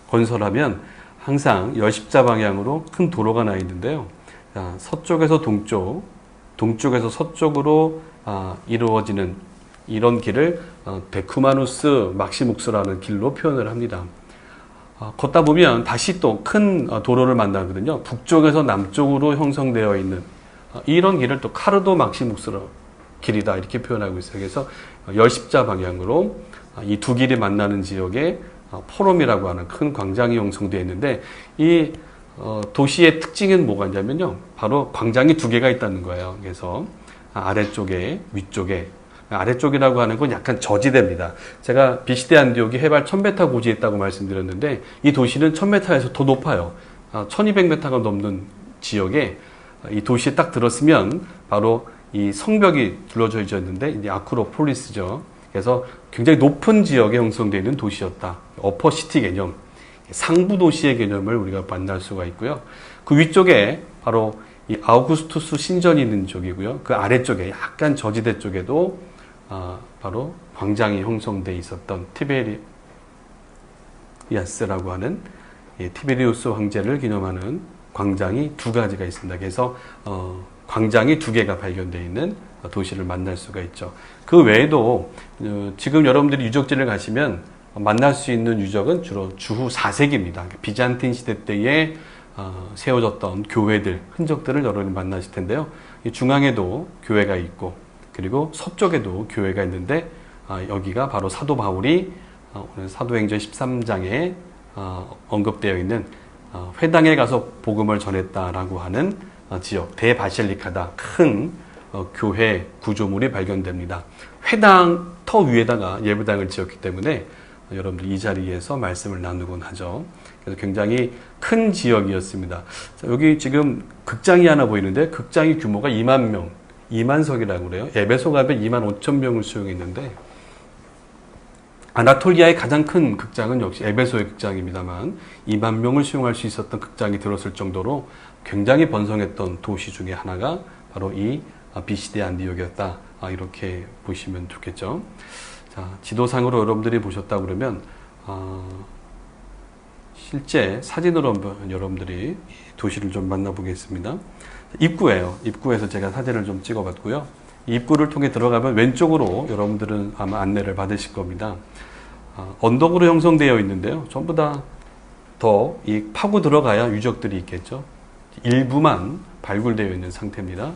건설하면 항상 열십자 방향으로 큰 도로가 나 있는데요. 서쪽에서 동쪽, 동쪽에서 서쪽으로 이루어지는 이런 길을 데쿠마누스 막시묵스라는 길로 표현을 합니다. 걷다 보면 다시 또 큰 도로를 만나거든요. 북쪽에서 남쪽으로 형성되어 있는 이런 길을 또 카르도 막시묵스로 길이다 이렇게 표현하고 있어요. 그래서 열십자 방향으로 이 두 길이 만나는 지역에 포럼이라고 하는 큰 광장이 형성되어 있는데 이 도시의 특징은 뭐가 있냐면요. 바로 광장이 두 개가 있다는 거예요. 그래서 아래쪽에 위쪽에 아래쪽이라고 하는 건 약간 저지대입니다. 제가 비시대 안디옥이 해발 1000m 고지에 있다고 말씀드렸는데 이 도시는 1000m에서 더 높아요. 1200m가 넘는 지역에 이 도시에 딱 들었으면 바로 이 성벽이 둘러져 있었는데 이제 아크로폴리스죠. 그래서 굉장히 높은 지역에 형성되어 있는 도시였다. 어퍼시티 개념, 상부 도시의 개념을 우리가 만날 수가 있고요. 그 위쪽에 바로 이 아우구스투스 신전이 있는 쪽이고요. 그 아래쪽에 약간 저지대 쪽에도 바로 광장이 형성되어 있었던 티베리아스라고 하는 티베리우스 황제를 기념하는 광장이 두 가지가 있습니다. 그래서 광장이 두 개가 발견되어 있는 도시를 만날 수가 있죠. 그 외에도 지금 여러분들이 유적지를 가시면 만날 수 있는 유적은 주로 주후 4세기입니다. 비잔틴 시대 때에 세워졌던 교회들, 흔적들을 여러분이 만나실 텐데요. 중앙에도 교회가 있고 그리고 서쪽에도 교회가 있는데 여기가 바로 사도 바울이 오늘 사도행전 13장에 언급되어 있는 회당에 가서 복음을 전했다라고 하는 지역, 대바실리카다. 큰 교회 구조물이 발견됩니다. 회당 터 위에다가 예배당을 지었기 때문에 여러분들 이 자리에서 말씀을 나누곤 하죠. 그래서 굉장히 큰 지역이었습니다. 자, 여기 지금 극장이 하나 보이는데 극장의 규모가 2만 명, 2만석이라고 그래요. 에베소 가면 2만 5천 명을 수용했는데 아나톨리아의 가장 큰 극장은 역시 에베소의 극장입니다만 2만 명을 수용할 수 있었던 극장이 들었을 정도로 굉장히 번성했던 도시 중에 하나가 바로 이 비시대 안디옥이었다. 이렇게 보시면 좋겠죠. 자, 지도상으로 여러분들이 보셨다 그러면 실제 사진으로 한번 여러분들이 도시를 좀 만나보겠습니다. 입구예요. 입구에서 제가 사진을 좀 찍어봤고요. 입구를 통해 들어가면 왼쪽으로 여러분들은 아마 안내를 받으실 겁니다. 언덕으로 형성되어 있는데요. 전부 다 더 파고 들어가야 유적들이 있겠죠. 일부만 발굴되어 있는 상태입니다.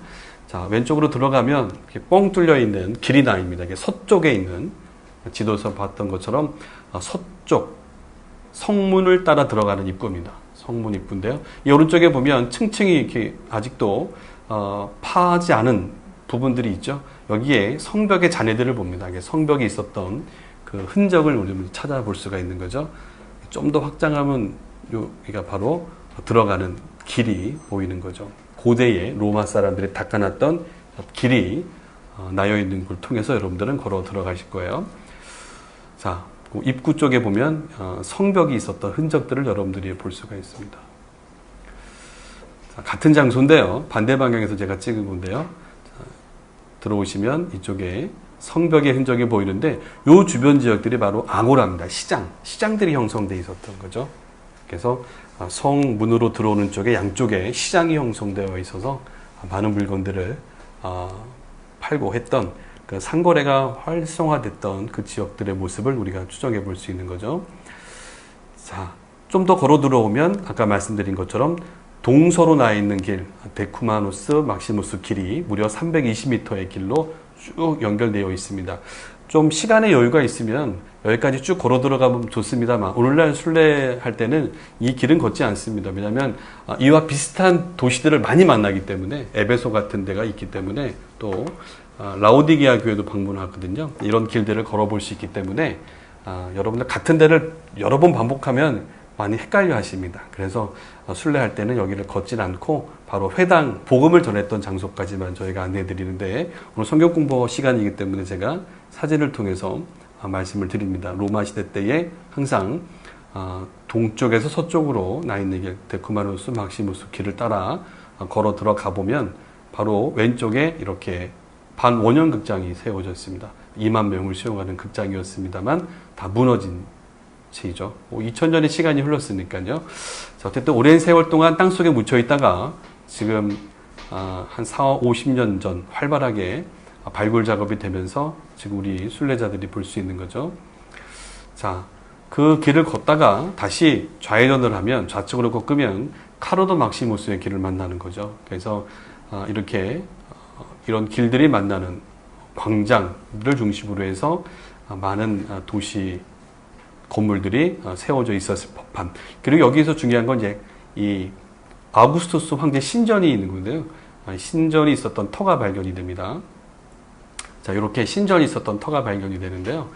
자, 왼쪽으로 들어가면 이렇게 뻥 뚫려 있는 길이 나옵니다. 이게 서쪽에 있는 지도에서 봤던 것처럼 서쪽 성문을 따라 들어가는 입구입니다. 성문 입구인데요. 이 오른쪽에 보면 층층이 이렇게 아직도 파지 않은 부분들이 있죠. 여기에 성벽의 잔해들을 봅니다. 성벽이 있었던 그 흔적을 우리는 찾아볼 수가 있는 거죠. 좀 더 확장하면 여기가 바로 들어가는 길이 보이는 거죠. 고대의 로마 사람들이 닦아놨던 길이 나여 있는 걸 통해서 여러분들은 걸어 들어가실 거예요. 자, 입구 쪽에 보면 성벽이 있었던 흔적들을 여러분들이 볼 수가 있습니다. 자, 같은 장소인데요. 반대 방향에서 제가 찍은 건데요. 자, 들어오시면 이쪽에 성벽의 흔적이 보이는데 이 주변 지역들이 바로 아고라입니다. 시장들이 형성되어 있었던 거죠. 그래서 성문으로 들어오는 쪽에 양쪽에 시장이 형성되어 있어서 많은 물건들을 팔고 했던 그 상거래가 활성화됐던 그 지역들의 모습을 우리가 추정해 볼 수 있는 거죠. 자, 좀 더 걸어 들어오면 아까 말씀드린 것처럼 동서로 나 있는 길, 데쿠마누스 막시무스 길이 무려 320m의 길로 쭉 연결되어 있습니다. 좀 시간의 여유가 있으면 여기까지 쭉 걸어 들어가면 좋습니다만 오늘날 순례할 때는 이 길은 걷지 않습니다. 왜냐하면 이와 비슷한 도시들을 많이 만나기 때문에 에베소 같은 데가 있기 때문에 또 라오디게아 교회도 방문하거든요. 이런 길들을 걸어볼 수 있기 때문에 여러분들 같은 데를 여러 번 반복하면 많이 헷갈려 하십니다. 그래서 순례할 때는 여기를 걷질 않고 바로 회당, 복음을 전했던 장소까지만 저희가 안내해 드리는데 오늘 성경 공부 시간이기 때문에 제가 사진을 통해서 말씀을 드립니다. 로마 시대 때에 항상 동쪽에서 서쪽으로 나 있는 길, 데쿠마누스 막시무스 길을 따라 걸어 들어가 보면 바로 왼쪽에 이렇게 반원형 극장이 세워졌습니다. 2만 명을 수용하는 극장이었습니다만 다 무너진 채이죠. 2000년의 시간이 흘렀으니까요. 자, 어쨌든 오랜 세월 동안 땅속에 묻혀 있다가 지금 한 40, 50년 전 활발하게 발굴 작업이 되면서 지금 우리 순례자들이 볼 수 있는 거죠. 자, 그 길을 걷다가 다시 좌회전을 하면 좌측으로 꺾으면 카르도 막시무스의 길을 만나는 거죠. 그래서 이렇게 이런 길들이 만나는 광장을 중심으로 해서 많은 도시 건물들이 세워져 있었을 법한. 그리고 여기서 중요한 건 이제 이 아우구스투스 황제 신전이 있는 건데요. 신전이 있었던 터가 발견이 됩니다. 자, 이렇게 신전이 있었던 터가 발견이 되는데요.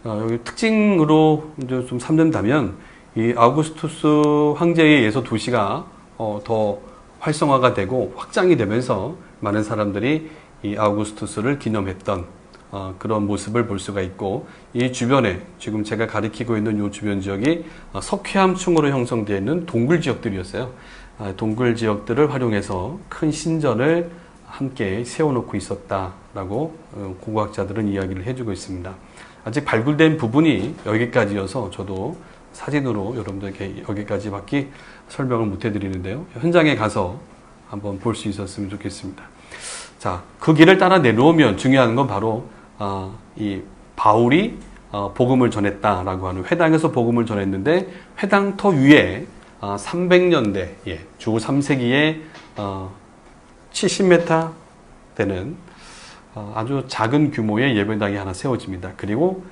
여기 특징으로 이제 좀 삼는다면 이 아우구스투스 황제에 의해서 도시가 더 활성화가 되고 확장이 되면서 많은 사람들이 이 아우구스투스를 기념했던 그런 모습을 볼 수가 있고 이 주변에 지금 제가 가리키고 있는 이 주변 지역이 석회암층으로 형성되어 있는 동굴 지역들이었어요. 동굴 지역들을 활용해서 큰 신전을 함께 세워놓고 있었다라고 고고학자들은 이야기를 해주고 있습니다. 아직 발굴된 부분이 여기까지여서 저도 사진으로 여러분들께 여기까지밖에 설명을 못 해드리는데요. 현장에 가서 한번 볼 수 있었으면 좋겠습니다. 자, 그 길을 따라 내려오면 중요한 건 바로 이 바울이 복음을 전했다라고 하는 회당에서 복음을 전했는데 회당터 위에 300년대 주 3세기에 70m 되는 아주 작은 규모의 예배당이 하나 세워집니다. 그리고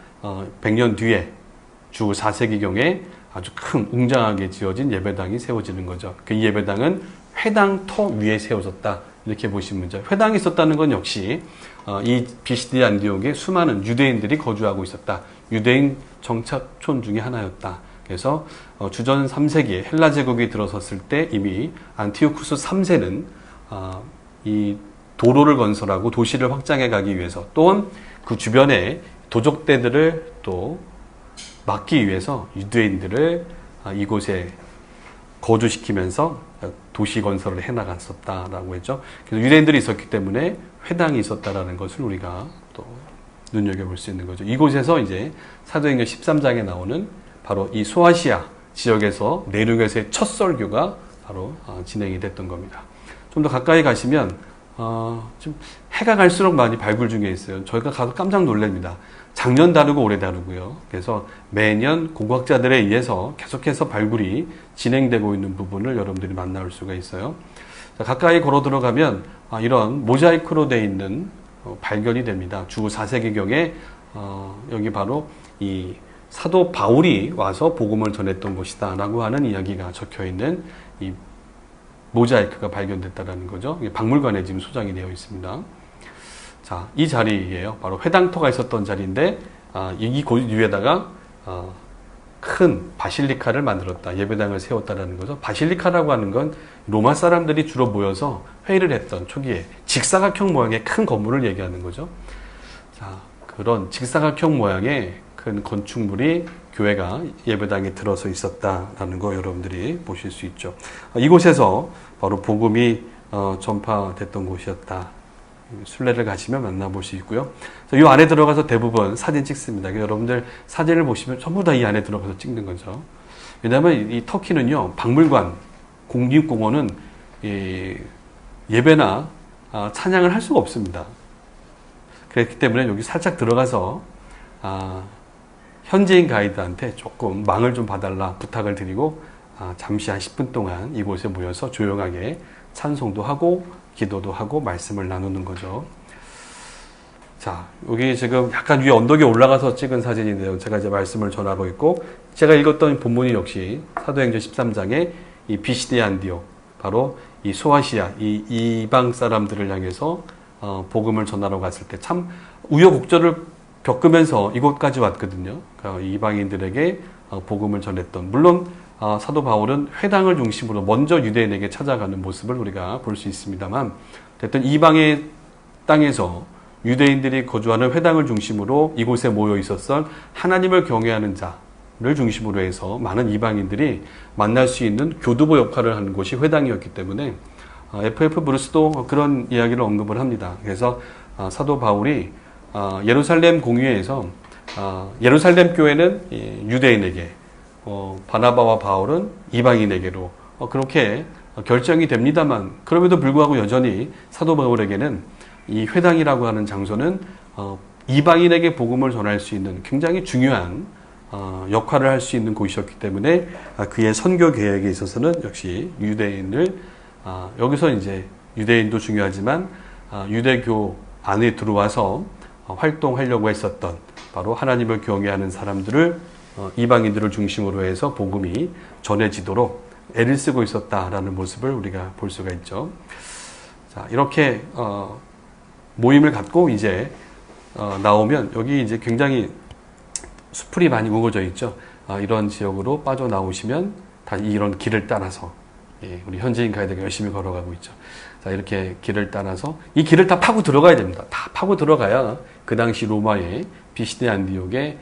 100년 뒤에 주 4세기경에 아주 큰 웅장하게 지어진 예배당이 세워지는 거죠. 그 예배당은 회당터 위에 세워졌다. 이렇게 보시면 되죠. 회당이 있었다는 건 역시 이 비시디 안디옥에 수많은 유대인들이 거주하고 있었다. 유대인 정착촌 중에 하나였다. 그래서 주전 3세기에 헬라 제국이 들어섰을 때 이미 안티오쿠스 3세는 이 도로를 건설하고 도시를 확장해 가기 위해서 또한 그 주변에 도적대들을 또 막기 위해서 유대인들을 이곳에 거주시키면서 도시 건설을 해나갔었다라고 했죠. 그래서 유대인들이 있었기 때문에 회당이 있었다라는 것을 우리가 또 눈여겨볼 수 있는 거죠. 이곳에서 이제 사도행전 13장에 나오는 바로 이 소아시아 지역에서 내륙에서의 첫 설교가 바로 진행이 됐던 겁니다. 좀 더 가까이 가시면 좀 해가 갈수록 많이 발굴 중에 있어요. 저희가 가서 깜짝 놀랍니다. 작년 다르고 올해 다르고요. 그래서 매년 고고학자들에 의해서 계속해서 발굴이 진행되고 있는 부분을 여러분들이 만날 수가 있어요. 자, 가까이 걸어 들어가면 이런 모자이크로 되어 있는 발견이 됩니다. 주 4세기경에 여기 바로 이 사도 바울이 와서 복음을 전했던 곳이다 라고 하는 이야기가 적혀 있는 이 모자이크가 발견됐다는 거죠. 박물관에 지금 소장이 되어 있습니다. 자, 이 자리예요. 바로 회당터가 있었던 자리인데 이곳 위에다가 큰 바실리카를 만들었다. 예배당을 세웠다라는 거죠. 바실리카라고 하는 건 로마 사람들이 주로 모여서 회의를 했던 초기에 직사각형 모양의 큰 건물을 얘기하는 거죠. 자, 그런 직사각형 모양의 큰 건축물이 교회가 예배당에 들어서 있었다라는 거 여러분들이 보실 수 있죠. 이곳에서 바로 복음이 전파됐던 곳이었다. 순례를 가시면 만나볼 수 있고요. 이 안에 들어가서 대부분 사진 찍습니다. 여러분들 사진을 보시면 전부 다 이 안에 들어가서 찍는 거죠. 왜냐하면 이 터키는요, 박물관, 국립공원은 예배나 찬양을 할 수가 없습니다. 그렇기 때문에 여기 살짝 들어가서 현지인 가이드한테 조금 망을 좀 봐달라 부탁을 드리고 잠시 한 10분 동안 이곳에 모여서 조용하게 찬송도 하고 기도도 하고 말씀을 나누는 거죠. 자, 여기 지금 약간 위에 언덕에 올라가서 찍은 사진인데요. 제가 이제 말씀을 전하고 있고, 제가 읽었던 본문이 역시 사도행전 13장에 이 비시디 안디옥, 바로 이 소아시아, 이 이방 사람들을 향해서 복음을 전하러 갔을 때 참 우여곡절을 겪으면서 이곳까지 왔거든요. 그러니까 이방인들에게 복음을 전했던, 물론 사도 바울은 회당을 중심으로 먼저 유대인에게 찾아가는 모습을 우리가 볼 수 있습니다만, 어쨌든 이방의 땅에서 유대인들이 거주하는 회당을 중심으로 이곳에 모여 있었던 하나님을 경외하는 자를 중심으로 해서 많은 이방인들이 만날 수 있는 교두보 역할을 하는 곳이 회당이었기 때문에 F.F. 브루스도 그런 이야기를 언급을 합니다. 그래서 사도 바울이 예루살렘 공회에서 예루살렘 교회는 유대인에게, 바나바와 바울은 이방인에게로 그렇게 결정이 됩니다만, 그럼에도 불구하고 여전히 사도 바울에게는 이 회당이라고 하는 장소는 이방인에게 복음을 전할 수 있는 굉장히 중요한 역할을 할 수 있는 곳이었기 때문에 그의 선교 계획에 있어서는 역시 유대인을, 여기서 이제 유대인도 중요하지만 유대교 안에 들어와서 활동하려고 했었던 바로 하나님을 경외하는 사람들을, 이방인들을 중심으로 해서 복음이 전해지도록 애를 쓰고 있었다라는 모습을 우리가 볼 수가 있죠. 자, 이렇게 모임을 갖고 이제 나오면 여기 이제 굉장히 수풀이 많이 우거져 있죠. 이런 지역으로 빠져나오시면 다 이런 길을 따라서, 우리 현지인 가이드가 열심히 걸어가고 있죠. 자, 이렇게 길을 따라서 이 길을 다 파고 들어가야 됩니다. 다 파고 들어가야 그 당시 로마의 비시디 안디옥의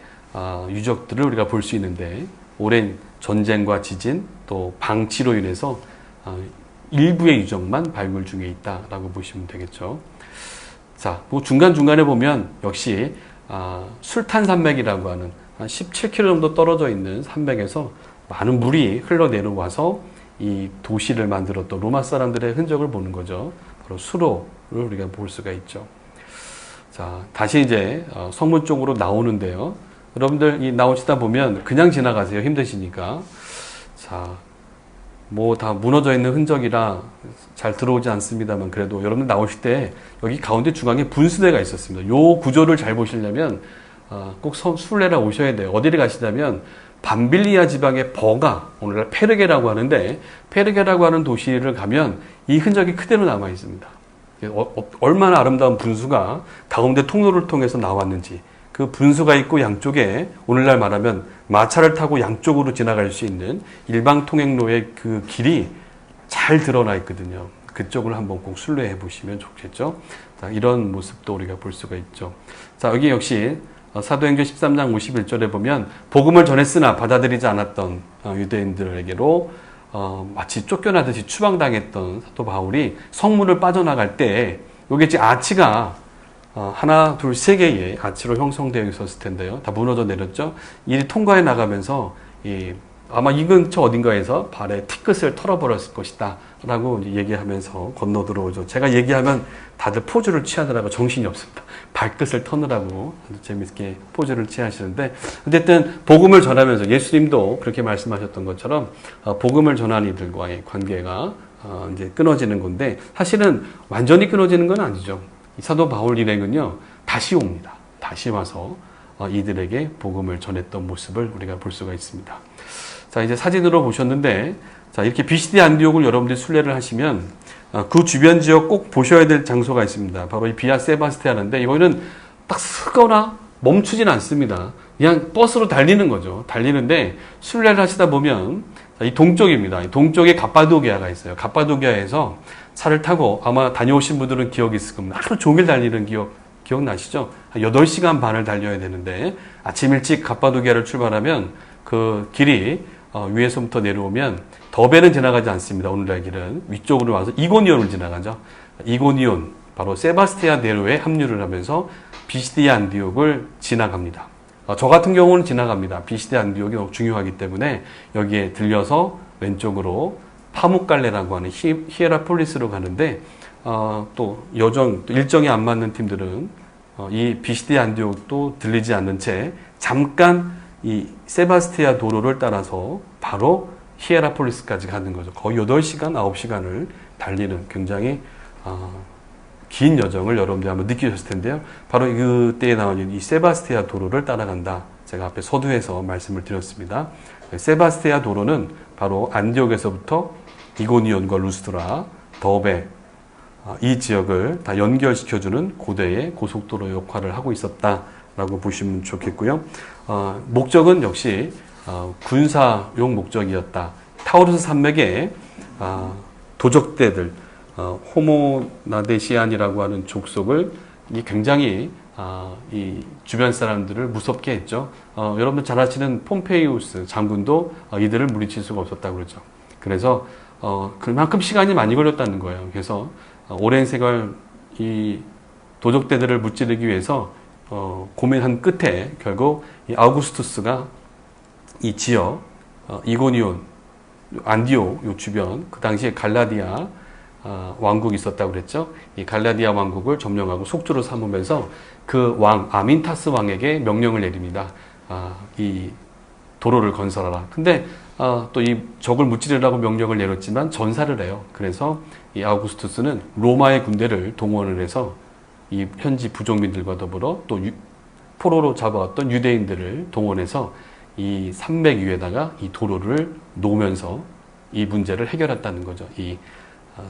유적들을 우리가 볼 수 있는데, 오랜 전쟁과 지진 또 방치로 인해서 일부의 유적만 발굴 중에 있다라고 보시면 되겠죠. 자, 뭐 중간중간에 보면 역시 술탄 산맥이라고 하는 한 17km 정도 떨어져 있는 산맥에서 많은 물이 흘러내려와서 이 도시를 만들었던 로마 사람들의 흔적을 보는 거죠. 바로 수로를 우리가 볼 수가 있죠. 자, 다시 이제 성문 쪽으로 나오는데요. 여러분들 이 나오시다 보면 그냥 지나가세요. 힘드시니까. 자, 뭐 다 무너져 있는 흔적이라 잘 들어오지 않습니다만, 그래도 여러분들 나오실 때 여기 가운데 중앙에 분수대가 있었습니다. 요 구조를 잘 보시려면 꼭 순례라 오셔야 돼요. 어디를 가시냐면 밤빌리아 지방의 버가, 오늘날 페르게라고 하는데, 페르게라고 하는 도시를 가면 이 흔적이 그대로 남아 있습니다. 얼마나 아름다운 분수가 가운데 통로를 통해서 나왔는지, 그 분수가 있고 양쪽에 오늘날 말하면 마차를 타고 양쪽으로 지나갈 수 있는 일방 통행로의 그 길이 잘 드러나 있거든요. 그쪽을 한번 꼭 순례해 보시면 좋겠죠. 자, 이런 모습도 우리가 볼 수가 있죠. 자, 여기 역시 사도행전 13장 51절에 보면 복음을 전했으나 받아들이지 않았던 유대인들에게로 마치 쫓겨나듯이 추방당했던 사도 바울이 성문을 빠져나갈 때, 여기 지금 아치가 하나, 둘, 세 개의 아치로 형성되어 있었을 텐데요. 다 무너져 내렸죠. 이 통과해 나가면서 아마 이 근처 어딘가에서 발에 티끝을 털어버렸을 것이다 라고 얘기하면서 건너 들어오죠. 제가 얘기하면 다들 포즈를 취하느라고 정신이 없습니다. 발끝을 터느라고 아주 재밌게 포즈를 취하시는데, 어쨌든 복음을 전하면서 예수님도 그렇게 말씀하셨던 것처럼 복음을 전하는 이들과의 관계가 이제 끊어지는 건데, 사실은 완전히 끊어지는 건 아니죠. 사도 바울 일행은요, 다시 옵니다. 다시 와서 이들에게 복음을 전했던 모습을 우리가 볼 수가 있습니다. 자, 이제 사진으로 보셨는데, 자, 이렇게 비시디 안디옥을 여러분들이 순례를 하시면 그 주변 지역 꼭 보셔야 될 장소가 있습니다. 바로 이 비아 세바스티아는데, 이거는 딱 서거나 멈추진 않습니다. 그냥 버스로 달리는 거죠. 달리는데 순례를 하시다 보면 이 동쪽입니다. 이 동쪽에 갑바도기아가 있어요. 갑바도기아에서 차를 타고 아마 다녀오신 분들은 기억이 있을 겁니다. 하루 종일 달리는 기억나시죠? 한 8시간 반을 달려야 되는데 아침 일찍 갑바도기아를 출발하면 그 길이 위에서부터 내려오면 더베는 지나가지 않습니다. 오늘날 길은 위쪽으로 와서 이고니온을 지나가죠. 이고니온, 바로 세바스티아데로에 합류를 하면서 비시디아 안디옥을 지나갑니다. 저 같은 경우는 지나갑니다. 비시디아 안디옥이 너무 중요하기 때문에 여기에 들려서 왼쪽으로 파묵갈레라고 하는 히에라폴리스로 가는데 또 일정이 안 맞는 팀들은 이 비시디아 안디옥도 들리지 않는 채 잠깐 이 세바스티아 도로를 따라서 바로 히에라폴리스까지 가는 거죠. 거의 8시간, 9시간을 달리는 굉장히 긴 여정을 여러분들이 한번 느끼셨을 텐데요. 바로 그때에 나오는 이 세바스티아 도로를 따라간다. 제가 앞에 서두에서 말씀을 드렸습니다. 세바스티아 도로는 바로 안디옥에서부터 이고니온과 루스트라, 더베 이 지역을 다 연결시켜주는 고대의 고속도로 역할을 하고 있었다라고 보시면 좋겠고요. 목적은 역시 군사용 목적이었다. 타우루스 산맥에 도적대들 호모나데시안이라고 하는 족속을 굉장히 이 주변 사람들을 무섭게 했죠. 여러분들 잘 아시는 폼페이우스 장군도 이들을 물리칠 수가 없었다고 그러죠. 그래서 그만큼 시간이 많이 걸렸다는 거예요. 그래서 오랜 세월 이 도적대들을 무찌르기 위해서 고민한 끝에 결국 이 아우구스투스가 이 지역 이고니온, 안디옥 요 주변 그 당시에 갈라디아 왕국이 있었다고 그랬죠. 이 갈라디아 왕국을 점령하고 속주로 삼으면서 그 왕 아민타스 왕에게 명령을 내립니다. 이 도로를 건설하라. 근데 또 이 적을 무찌르라고 명령을 내렸지만 전사를 해요. 그래서 이 아우구스투스는 로마의 군대를 동원을 해서 이 현지 부족민들과 더불어 또 포로로 잡아왔던 유대인들을 동원해서 이 산맥 위에다가 이 도로를 놓으면서 이 문제를 해결했다는 거죠. 이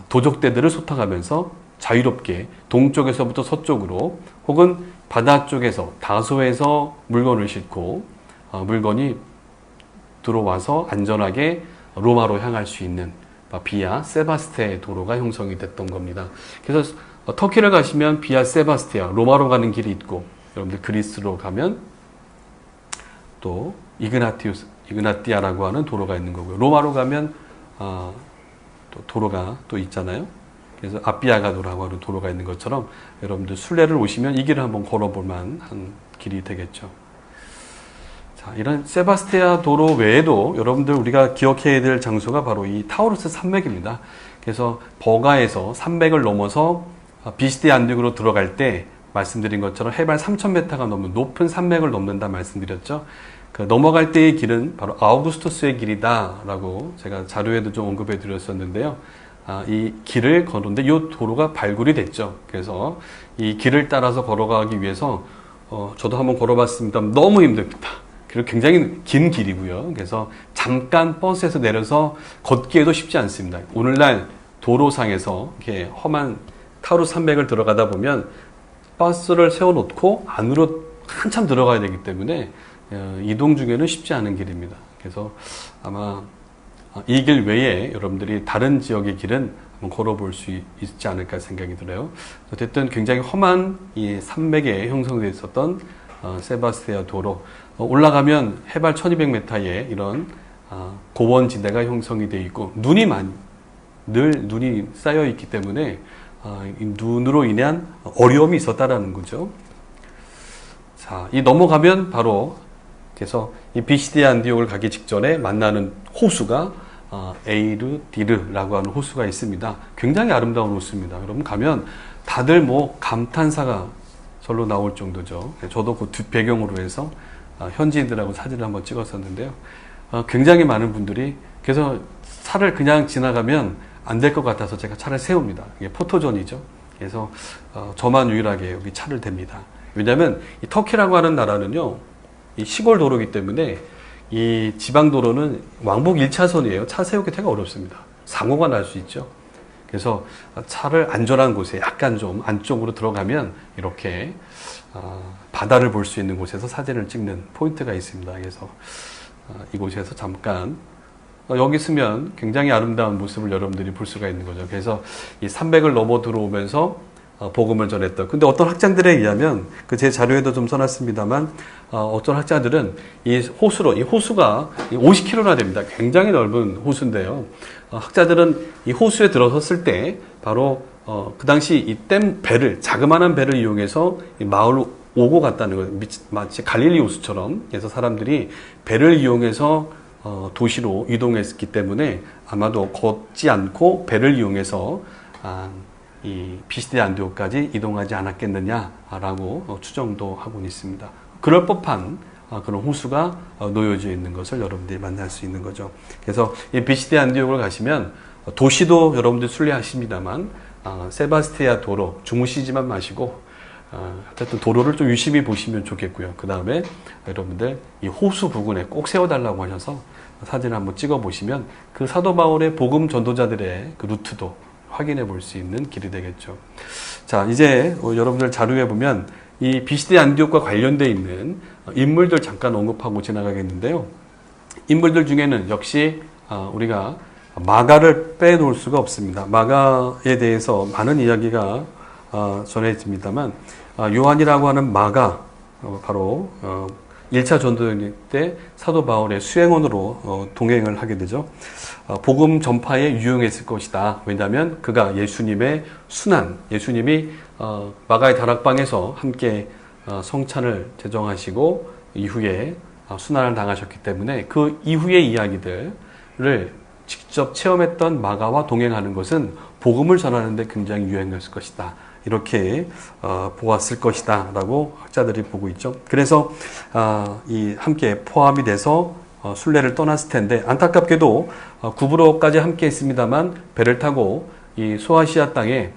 도적대들을 소탕하면서 자유롭게 동쪽에서부터 서쪽으로 혹은 바다 쪽에서 다소에서 물건을 싣고 물건이 들어와서 안전하게 로마로 향할 수 있는 비아 세바스테 도로가 형성이 됐던 겁니다. 그래서 터키를 가시면 비아 세바스티아 로마로 가는 길이 있고 여러분들 그리스로 가면 또 이그나티아라고 하는 도로가 있는 거고요. 로마로 가면 또 도로가 또 있잖아요. 그래서 아비아가도라고 하는 도로가 있는 것처럼 여러분들 순례를 오시면 이 길을 한번 걸어볼 만한 길이 되겠죠. 자, 이런 세바스티아 도로 외에도 여러분들 우리가 기억해야 될 장소가 바로 이 타우루스 산맥입니다. 그래서 버가에서 산맥을 넘어서 비시디아 안디옥으로 들어갈 때 말씀드린 것처럼 해발 3,000m가 넘는 높은 산맥을 넘는다 말씀드렸죠. 그 넘어갈 때의 길은 바로 아우구스투스의 길이다라고 제가 자료에도 좀 언급해 드렸었는데요. 이 길을 걸었는데 이 도로가 발굴이 됐죠. 그래서 이 길을 따라서 걸어가기 위해서 저도 한번 걸어봤습니다. 너무 힘듭니다. 그리고 굉장히 긴 길이고요. 그래서 잠깐 버스에서 내려서 걷기에도 쉽지 않습니다. 오늘날 도로상에서 이렇게 험한 타우루 산맥을 들어가다 보면 버스를 세워놓고 안으로 한참 들어가야 되기 때문에 이동 중에는 쉽지 않은 길입니다. 그래서 아마 이 길 외에 여러분들이 다른 지역의 길은 한번 걸어볼 수 있지 않을까 생각이 들어요. 어쨌든 굉장히 험한 이 산맥에 형성되어 있었던 세바스티아 도로 올라가면 해발 1200m에 이런 고원지대가 형성이 되어 있고 늘 눈이 쌓여 있기 때문에 이 눈으로 인한 어려움이 있었다라는 거죠. 자, 이 넘어가면 바로 그래서 이 비시디아 안디옥을 가기 직전에 만나는 호수가 에이르디르라고 하는 호수가 있습니다. 굉장히 아름다운 호수입니다. 여러분 가면 다들 뭐 감탄사가 절로 나올 정도죠. 저도 그 배경으로 해서 현지인들하고 사진을 한번 찍었었는데요. 굉장히 많은 분들이 그래서 차를 그냥 지나가면 안 될 것 같아서 제가 차를 세웁니다. 이게 포토존이죠. 그래서 저만 유일하게 여기 차를 댑니다. 왜냐하면 이 터키라고 하는 나라는요, 이 시골 도로이기 때문에 이 지방 도로는 왕복 1차선이에요. 차 세우기 되게 어렵습니다. 사고가 날 수 있죠. 그래서 차를 안전한 곳에 약간 좀 안쪽으로 들어가면 이렇게 바다를 볼 수 있는 곳에서 사진을 찍는 포인트가 있습니다. 그래서 이곳에서 잠깐 여기 있으면 굉장히 아름다운 모습을 여러분들이 볼 수가 있는 거죠. 그래서 이 산맥을 넘어 들어오면서 복음을 전했던. 근데 어떤 학자들에 의하면 그 제 자료에도 좀 써놨습니다만 어떤 학자들은 이 호수가 50km나 됩니다. 굉장히 넓은 호수인데요. 학자들은 이 호수에 들어섰을 때 바로 그 당시 이 배를 자그마한 배를 이용해서 이 마을로 오고 갔다는 거예요. 마치 갈릴리 호수처럼. 그래서 사람들이 배를 이용해서 도시로 이동했기 때문에 아마도 걷지 않고 배를 이용해서 이 비시디아 안디옥까지 이동하지 않았겠느냐라고 추정도 하고 있습니다. 그럴 법한 그런 호수가 놓여져 있는 것을 여러분들이 만날 수 있는 거죠. 그래서 이 비시디아 안디옥을 가시면 도시도 여러분들 순례하십니다만 세바스티아 도로 주무시지만 마시고 어쨌든 도로를 좀 유심히 보시면 좋겠고요. 그 다음에 여러분들 이 호수 부근에 꼭 세워달라고 하셔서 사진을 한번 찍어 보시면 그 사도 바울의 복음 전도자들의 그 루트도 확인해 볼 수 있는 길이 되겠죠. 자, 이제 여러분들 자료에 보면 이 비시디아 안디옥과 관련되어 있는 인물들 잠깐 언급하고 지나가겠는데요. 인물들 중에는 역시 우리가 마가를 빼놓을 수가 없습니다. 마가에 대해서 많은 이야기가 전해집니다만 요한이라고 하는 마가 바로 1차 전도여행 때 사도 바울의 수행원으로 동행을 하게 되죠. 복음 전파에 유용했을 것이다. 왜냐하면 그가 예수님의 예수님이 마가의 다락방에서 함께 성찬을 제정하시고 이후에 순환을 당하셨기 때문에 그 이후의 이야기들을 직접 체험했던 마가와 동행하는 것은 복음을 전하는 데 굉장히 유행했을 것이다. 이렇게 보았을 것이다 라고 학자들이 보고 있죠. 그래서 이 함께 포함이 돼서 순례를 떠났을 텐데 안타깝게도 구브로까지 함께 했습니다만 배를 타고 이 소아시아 땅에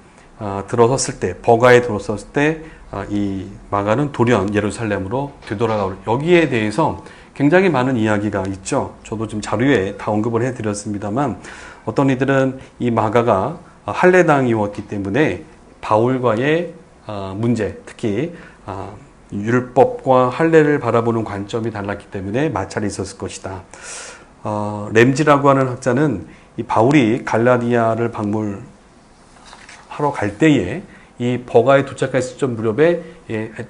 들어섰을 때 버가에 들어섰을 때 이 마가는 돌연 예루살렘으로 되돌아가올 여기에 대해서 굉장히 많은 이야기가 있죠. 저도 지금 자료에 다 언급을 해드렸습니다만 어떤 이들은 이 마가가 할례당이었기 때문에 바울과의 문제, 특히 율법과 할례를 바라보는 관점이 달랐기 때문에 마찰이 있었을 것이다. 램지라고 하는 학자는 이 바울이 갈라디아를 방문하러 갈 때에 이 버가에 도착했을 적 무렵에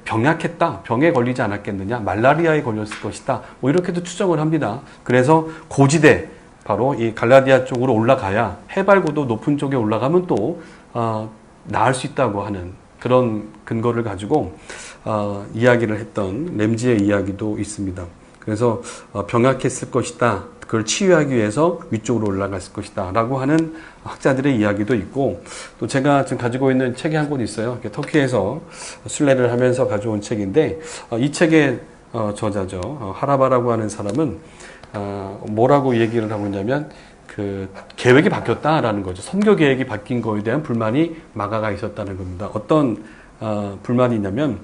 병약했다, 병에 걸리지 않았겠느냐, 말라리아에 걸렸을 것이다. 뭐 이렇게도 추정을 합니다. 그래서 고지대, 바로 이 갈라디아 쪽으로 올라가야 해발고도 높은 쪽에 올라가면 또 나을 수 있다고 하는 그런 근거를 가지고 이야기를 했던 램지의 이야기도 있습니다. 그래서 병약했을 것이다. 그걸 치유하기 위해서 위쪽으로 올라갔을 것이다. 라고 하는 학자들의 이야기도 있고 또 제가 지금 가지고 있는 책이 한 권 있어요. 터키에서 순례를 하면서 가져온 책인데 이 책의 저자죠. 하라바라고 하는 사람은 뭐라고 얘기를 하고 있냐면 그 계획이 바뀌었다라는 거죠. 선교 계획이 바뀐 거에 대한 불만이 마가가 있었다는 겁니다. 어떤 불만이 있냐면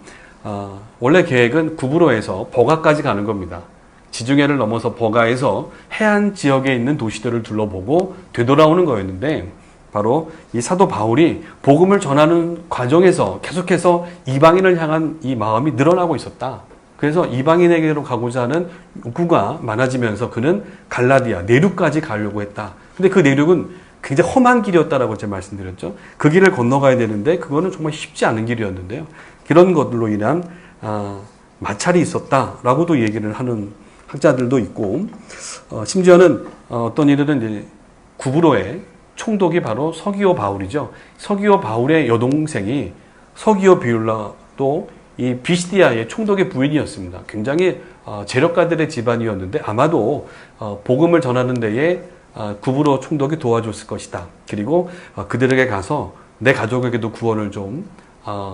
원래 계획은 구브로에서 버가까지 가는 겁니다. 지중해를 넘어서 버가에서 해안 지역에 있는 도시들을 둘러보고 되돌아오는 거였는데 바로 이 사도 바울이 복음을 전하는 과정에서 계속해서 이방인을 향한 이 마음이 늘어나고 있었다. 그래서 이방인에게로 가고자 하는 욕구가 많아지면서 그는 갈라디아, 내륙까지 가려고 했다. 근데 그 내륙은 굉장히 험한 길이었다라고 제가 말씀드렸죠. 그 길을 건너가야 되는데 그거는 정말 쉽지 않은 길이었는데요. 그런 것들로 인한 마찰이 있었다라고도 얘기를 하는 학자들도 있고 심지어는 어떤 이들은 이제 구브로의 총독이 바로 서기오 바울이죠. 서기오 바울의 여동생이 서기오 비울라도 이 비시디아의 총독의 부인이었습니다. 굉장히 재력가들의 집안이었는데 아마도 복음을 전하는 데에 구브로 총독이 도와줬을 것이다. 그리고 그들에게 가서 내 가족에게도 구원을 좀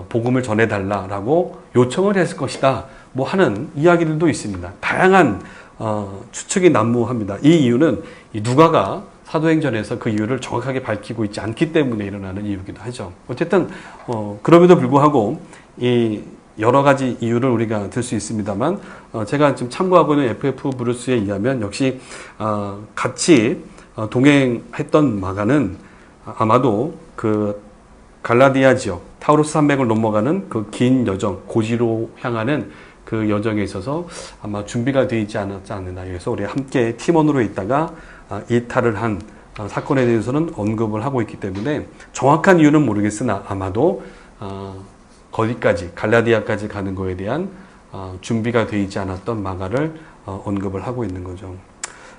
복음을 전해달라라고 요청을 했을 것이다. 뭐 하는 이야기들도 있습니다. 다양한 추측이 난무합니다. 이 이유는 이 누가가 사도행전에서 그 이유를 정확하게 밝히고 있지 않기 때문에 일어나는 이유이기도 하죠. 어쨌든 그럼에도 불구하고 이 여러 가지 이유를 우리가 들 수 있습니다만 제가 지금 참고하고 있는 FF 브루스에 의하면 역시 같이 동행했던 마가는 아마도 그 갈라디아 지역 타우루스 산맥을 넘어가는 그 긴 여정 고지로 향하는 그 여정에 있어서 아마 준비가 되어 있지 않았지 않느냐. 그래서 우리 함께 팀원으로 있다가 이탈을 한 사건에 대해서는 언급을 하고 있기 때문에 정확한 이유는 모르겠으나 아마도 거기까지 갈라디아까지 가는 거에 대한 준비가 되어 있지 않았던 마가를 언급을 하고 있는 거죠.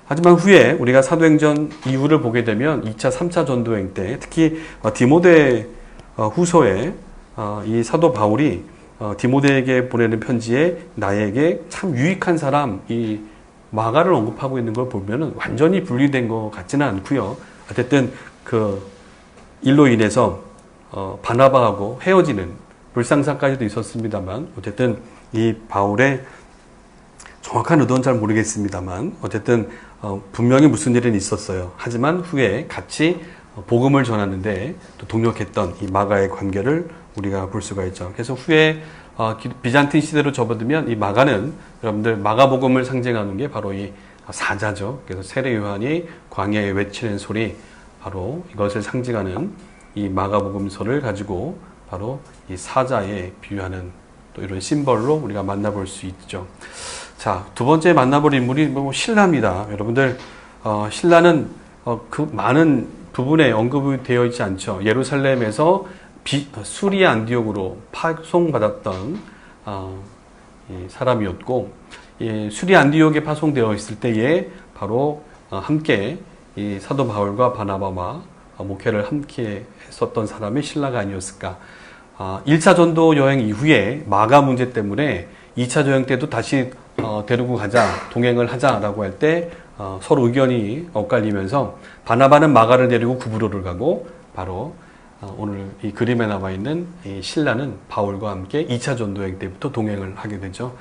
하지만 후에 우리가 사도행전 이후를 보게 되면 2차, 3차 전도행 때 특히 디모데 후서에 이 사도 바울이 디모데에게 보내는 편지에 나에게 참 유익한 사람 이 마가를 언급하고 있는 걸 보면은 완전히 분리된 것 같지는 않고요. 어쨌든 그 일로 인해서 바나바하고 헤어지는 불상사까지도 있었습니다만 어쨌든 이 바울의 정확한 의도는 잘 모르겠습니다만 어쨌든 분명히 무슨 일은 있었어요. 하지만 후에 같이 복음을 전하는데 또 동력했던 이 마가의 관계를 우리가 볼 수가 있죠. 그래서 후에 비잔틴 시대로 접어들면 이 마가는 여러분들 마가복음을 상징하는 게 바로 이 사자죠. 그래서 세례 요한이 광야에 외치는 소리 바로 이것을 상징하는 이 마가복음서를 가지고 바로 이 사자에 비유하는 또 이런 심벌로 우리가 만나볼 수 있죠. 자, 두 번째 만나볼 인물이 신라입니다. 여러분들 신라는 그 많은 부분에 언급이 되어 있지 않죠. 예루살렘에서 수리아 안디옥으로 파송받았던 사람이었고 수리아 안디옥에 파송되어 있을 때에 바로 함께 이 사도 바울과 바나바와 목회를 함께 했었던 사람이 신라가 아니었을까. 1차 전도 여행 이후에 마가 문제 때문에 2차 여행 때도 다시 데리고 가자, 동행을 하자라고 할 때 서로 의견이 엇갈리면서 바나바는 마가를 데리고 구브로를 가고 바로 오늘 이 그림에 나와 있는 이 신라는 바울과 함께 2차 전도여행 때부터 동행을 하게 되죠.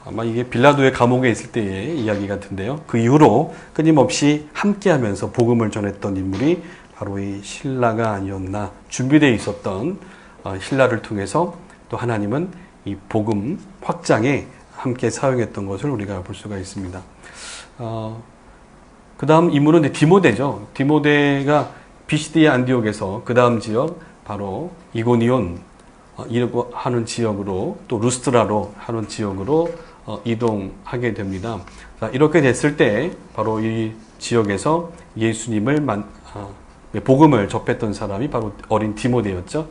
아마 이게 빌라도의 감옥에 있을 때의 이야기 같은데요. 그 이후로 끊임없이 함께하면서 복음을 전했던 인물이 바로 이 신라가 아니었나. 준비되어 있었던 신라를 통해서 또 하나님은 이 복음 확장에 함께 사용했던 것을 우리가 볼 수가 있습니다. 그 다음 인물은 디모데죠. 디모데가 비시디아 안디옥에서 그 다음 지역 바로 이고니온 하는 지역으로 또 루스트라로 하는 지역으로 이동하게 됩니다. 자, 이렇게 됐을 때 바로 이 지역에서 예수님을 복음을 접했던 사람이 바로 어린 디모데였죠.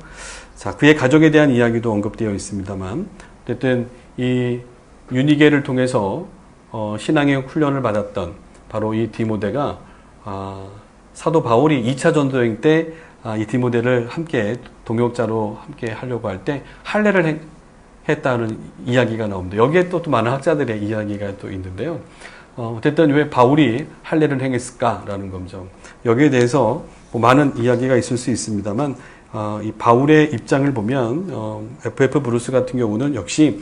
자, 그의 가족에 대한 이야기도 언급되어 있습니다만 어쨌든 이 유니게를 통해서 신앙의 훈련을 받았던 바로 이 디모데가 사도 바울이 2차 전도여행 때 이 디모데를 함께 동역자로 함께 하려고 할 때 할례를 했다는 이야기가 나옵니다. 여기에 또 많은 학자들의 이야기가 또 있는데요. 어쨌든 왜 바울이 할례를 행했을까라는 거죠. 여기에 대해서 많은 이야기가 있을 수 있습니다만 이 바울의 입장을 보면 FF 브루스 같은 경우는 역시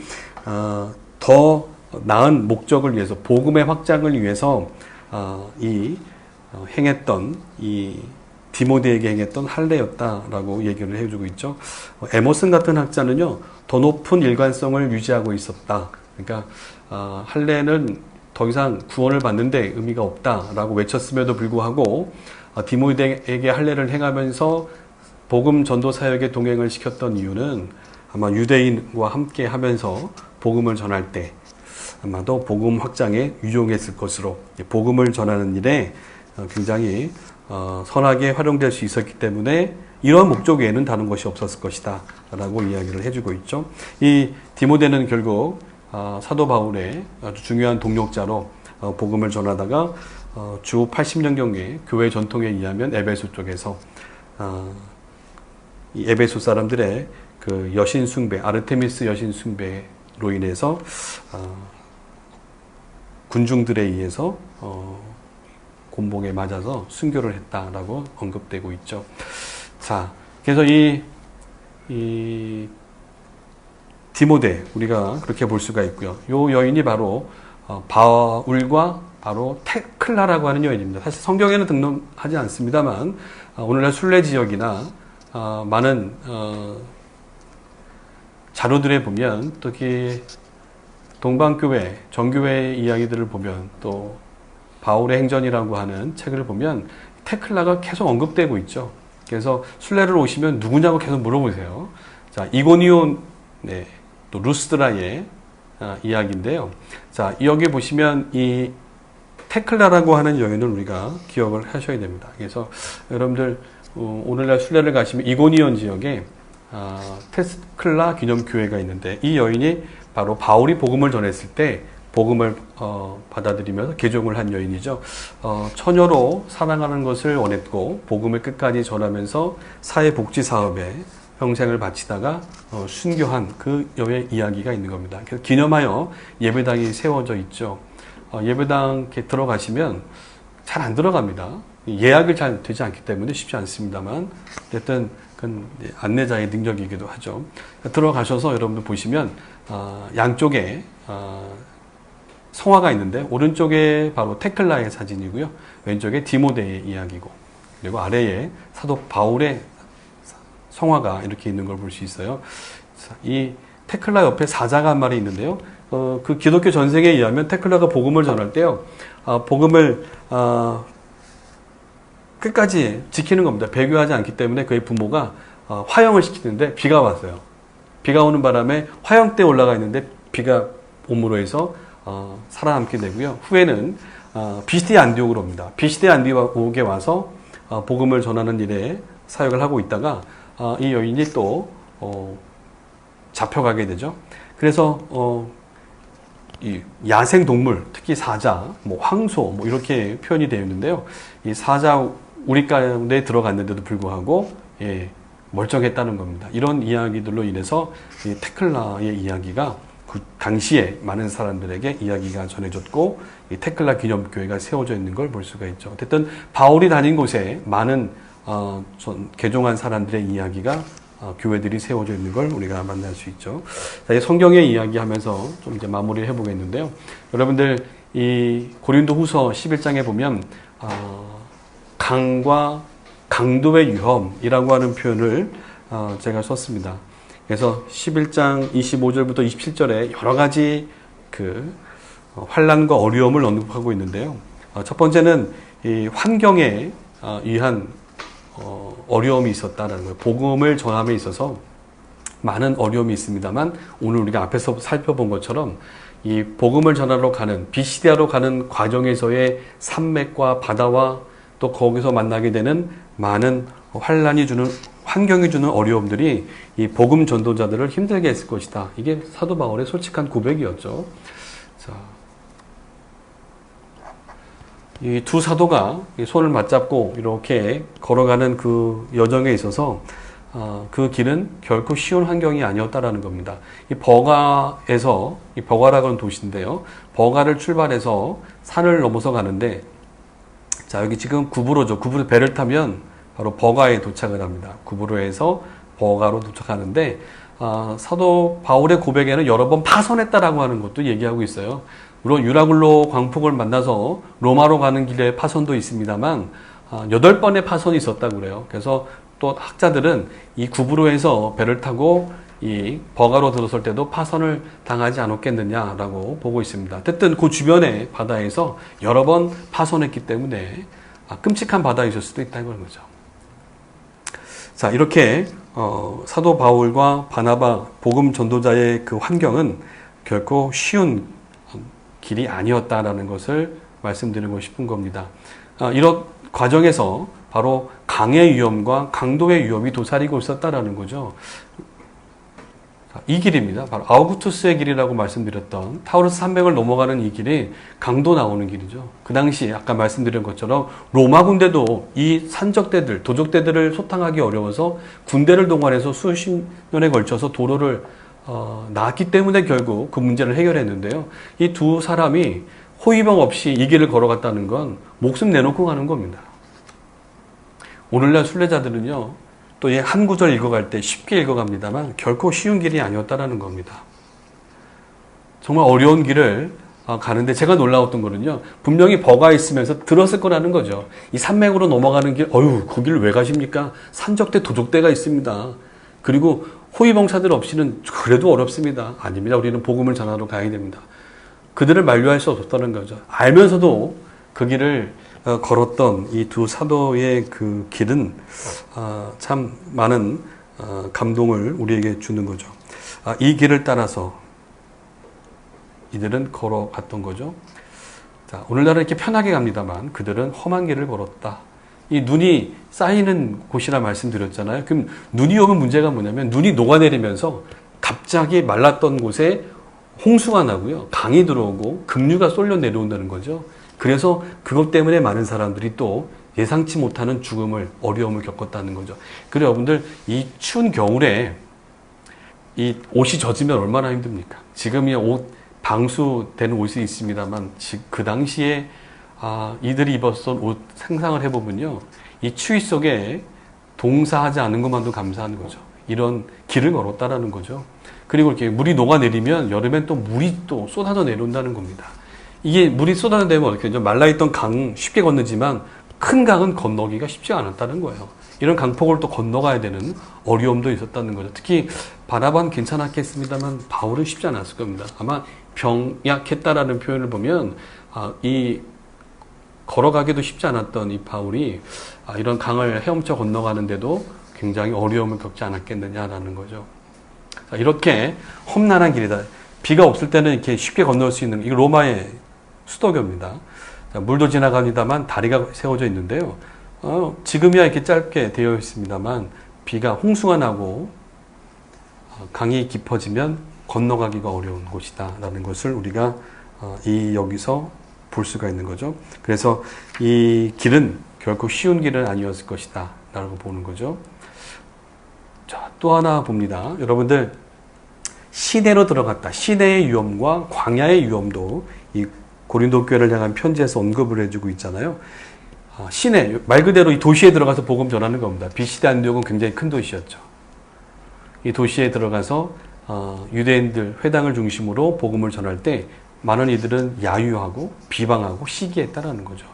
더 나은 목적을 위해서 복음의 확장을 위해서 행했던 이 디모데에게 행했던 할례였다라고 얘기를 해주고 있죠. 에머슨 같은 학자는요, 더 높은 일관성을 유지하고 있었다. 그러니까 할례는 더 이상 구원을 받는데 의미가 없다라고 외쳤음에도 불구하고 디모데에게 할례를 행하면서 복음 전도 사역에 동행을 시켰던 이유는 아마 유대인과 함께 하면서 복음을 전할 때 아마도 복음 확장에 유용했을 것으로 복음을 전하는 일에 굉장히 선하게 활용될 수 있었기 때문에 이러한 목적 외에는 다른 것이 없었을 것이다 라고 이야기를 해주고 있죠. 이 디모데는 결국 사도 바울의 아주 중요한 동력자로 복음을 전하다가 주 80년경에 교회 전통에 의하면 에베소 쪽에서 이 에베소 사람들의 그 여신 숭배, 아르테미스 여신 숭배로 인해서 군중들에 의해서 곤봉에 맞아서 순교를 했다라고 언급되고 있죠. 자, 그래서 이 디모데 우리가 그렇게 볼 수가 있고요. 요 여인이 바로 바울과 바로 테클라라고 하는 여인입니다. 사실 성경에는 등록하지 않습니다만 오늘날 순례 지역이나 많은 자료들에 보면 특히 동방교회, 정교회 이야기들을 보면 또 바울의 행전이라고 하는 책을 보면 테클라가 계속 언급되고 있죠. 그래서 순례를 오시면 누구냐고 계속 물어보세요. 자, 이고니온, 또 루스드라의 이야기인데요. 자, 여기 보시면 이 테클라라고 하는 여인을 우리가 기억을 하셔야 됩니다. 그래서 여러분들 오늘날 순례를 가시면 이고니온 지역에 테클라 기념교회가 있는데 이 여인이 바로 바울이 복음을 전했을 때 복음을 받아들이면서 개종을 한 여인이죠. 처녀로 살아가는 것을 원했고 복음을 끝까지 전하면서 사회복지사업에 평생을 바치다가 순교한 그 여의 이야기가 있는 겁니다. 그래서 기념하여 예배당이 세워져 있죠. 예배당 이렇게 들어가시면 잘 안 들어갑니다. 예약을 잘 되지 않기 때문에 쉽지 않습니다만 어쨌든 그건 안내자의 능력이기도 하죠. 들어가셔서 여러분들 보시면 양쪽에 성화가 있는데 오른쪽에 바로 테클라의 사진이고요. 왼쪽에 디모데의 이야기고 그리고 아래에 사도 바울의 성화가 이렇게 있는 걸 볼 수 있어요. 이 테클라 옆에 사자가 한 마리 있는데요. 그 기독교 전생에 의하면 테클라가 복음을 전할 때요. 복음을 끝까지 지키는 겁니다. 배교하지 않기 때문에 그의 부모가 화형을 시키는데 비가 왔어요. 비가 오는 바람에 화형대에 올라가 있는데 비가 옴으로 해서 살아남게 되고요. 후에는 비시대 안디옥으로 옵니다. 비시대 안디옥에 와서 복음을 전하는 일에 사역을 하고 있다가 이 여인이 또 잡혀가게 되죠. 그래서 이 야생 동물, 특히 사자, 뭐 황소, 뭐 이렇게 표현이 되어 있는데요. 이 사자 우리 가운데 들어갔는데도 불구하고 멀쩡했다는 겁니다. 이런 이야기들로 인해서 이 테클라의 이야기가 그 당시에 많은 사람들에게 이야기가 전해졌고 이 테클라 기념교회가 세워져 있는 걸 볼 수가 있죠. 어쨌든 바울이 다닌 곳에 많은 개종한 사람들의 이야기가 교회들이 세워져 있는 걸 우리가 만날 수 있죠. 자, 성경의 이야기하면서 좀 이제 마무리를 해보겠는데요. 여러분들 이 고린도후서 11장에 보면 강과 강도의 위험이라고 하는 표현을 제가 썼습니다. 그래서 11장 25절부터 27절에 여러 가지 그 환난과 어려움을 언급하고 있는데요. 첫 번째는 이 환경에 의한 어려움이 있었다는 거예요. 복음을 전함에 있어서 많은 어려움이 있습니다만 오늘 우리가 앞에서 살펴본 것처럼 이 복음을 전하러 가는 비시디아로 가는 과정에서의 산맥과 바다와 또 거기서 만나게 되는 많은 환난이 주는 환경이 주는 어려움들이 이 복음 전도자들을 힘들게 했을 것이다. 이게 사도 바울의 솔직한 고백이었죠. 자, 이 두 사도가 손을 맞잡고 이렇게 걸어가는 그 여정에 있어서 그 길은 결코 쉬운 환경이 아니었다라는 겁니다. 이 버가에서 이 버가라고 하는 도시인데요. 버가를 출발해서 산을 넘어서 가는데 자 여기 지금 구브로죠. 구브로 배를 타면 바로 버가에 도착을 합니다. 구브로에서 버가로 도착하는데 사도 바울의 고백에는 여러 번 파선했다라고 하는 것도 얘기하고 있어요. 물론 유라굴로 광폭을 만나서 로마로 가는 길에 파선도 있습니다만 8번의 파선이 있었다고 그래요. 그래서 또 학자들은 이 구브로에서 배를 타고 이 버가로 들어설 때도 파선을 당하지 않았겠느냐라고 보고 있습니다. 어쨌든 그 주변의 바다에서 여러 번 파선했기 때문에 끔찍한 바다이실 수도 있다는 거죠. 자, 이렇게 사도 바울과 바나바 복음 전도자의 그 환경은 결코 쉬운 길이 아니었다라는 것을 말씀드리고 싶은 겁니다. 이런 과정에서 바로 강의 위험과 강도의 위험이 도사리고 있었다라는 거죠. 이 길입니다. 바로 아우구투스의 길이라고 말씀드렸던 타우르스 산맥을 넘어가는 이 길이 강도 나오는 길이죠. 그 당시 아까 말씀드린 것처럼 로마 군대도 이 산적대들, 도적대들을 소탕하기 어려워서 군대를 동원해서 수십 년에 걸쳐서 도로를 나왔기 때문에 결국 그 문제를 해결했는데요. 이 두 사람이 호위병 없이 이 길을 걸어갔다는 건 목숨 내놓고 가는 겁니다. 오늘날 순례자들은요. 또 한 구절 읽어갈 때 쉽게 읽어갑니다만 결코 쉬운 길이 아니었다라는 겁니다. 정말 어려운 길을 가는데 제가 놀라웠던 거는요. 분명히 버가 있으면서 들었을 거라는 거죠. 이 산맥으로 넘어가는 길, 그 길 왜 가십니까? 산적대, 도적대가 있습니다. 그리고 호위병사들 없이는 그래도 어렵습니다. 아닙니다. 우리는 복음을 전하러 가야 됩니다. 그들을 만류할 수 없었다는 거죠. 알면서도 그 길을 걸었던 이 두 사도의 그 길은 참 많은 감동을 우리에게 주는 거죠. 이 길을 따라서 이들은 걸어갔던 거죠. 자, 오늘날은 이렇게 편하게 갑니다만 그들은 험한 길을 걸었다. 이 눈이 쌓이는 곳이라 말씀드렸잖아요. 그럼 눈이 오면 문제가 뭐냐면 눈이 녹아내리면서 갑자기 말랐던 곳에 홍수가 나고요. 강이 들어오고 급류가 쏠려 내려온다는 거죠. 그래서 그것 때문에 많은 사람들이 또 예상치 못하는 죽음을, 어려움을 겪었다는 거죠. 그래 여러분들 이 추운 겨울에 이 옷이 젖으면 얼마나 힘듭니까? 지금이 방수되는 옷이 있습니다만 그 당시에 이들이 입었던 옷 상상을 해보면요. 이 추위 속에 동사하지 않은 것만도 감사하는 거죠. 이런 길을 걸었다라는 거죠. 그리고 이렇게 물이 녹아내리면 여름엔 또 물이 또 쏟아져 내려온다는 겁니다. 이게 물이 쏟아져 내면 어떻게 되죠? 말라있던 강 쉽게 건너지만 큰 강은 건너기가 쉽지 않았다는 거예요. 이런 강폭을 또 건너가야 되는 어려움도 있었다는 거죠. 특히 바나바는 괜찮았겠습니다만 바울은 쉽지 않았을 겁니다. 아마 병약했다라는 표현을 보면 이 걸어가기도 쉽지 않았던 이 바울이 이런 강을 헤엄쳐 건너가는데도 굉장히 어려움을 겪지 않았겠느냐라는 거죠. 자, 이렇게 험난한 길이다. 비가 없을 때는 이렇게 쉽게 건널 수 있는, 이거 로마의 수도교입니다. 자, 물도 지나갑니다만 다리가 세워져 있는데요. 지금이야 이렇게 짧게 되어 있습니다만 비가 홍수가 나고 강이 깊어지면 건너가기가 어려운 곳이다 라는 것을 우리가 여기서 볼 수가 있는 거죠. 그래서 이 길은 결코 쉬운 길은 아니었을 것이다 라고 보는 거죠. 자, 또 하나 봅니다. 여러분들 시내로 들어갔다. 시내의 위험과 광야의 위험도 이 고린도 교회를 향한 편지에서 언급을 해주고 있잖아요. 시내, 말 그대로 이 도시에 들어가서 복음 전하는 겁니다. 비시대 안디옥은 굉장히 큰 도시였죠. 이 도시에 들어가서 유대인들 회당을 중심으로 복음을 전할 때 많은 이들은 야유하고 비방하고 시기했다라는 거죠.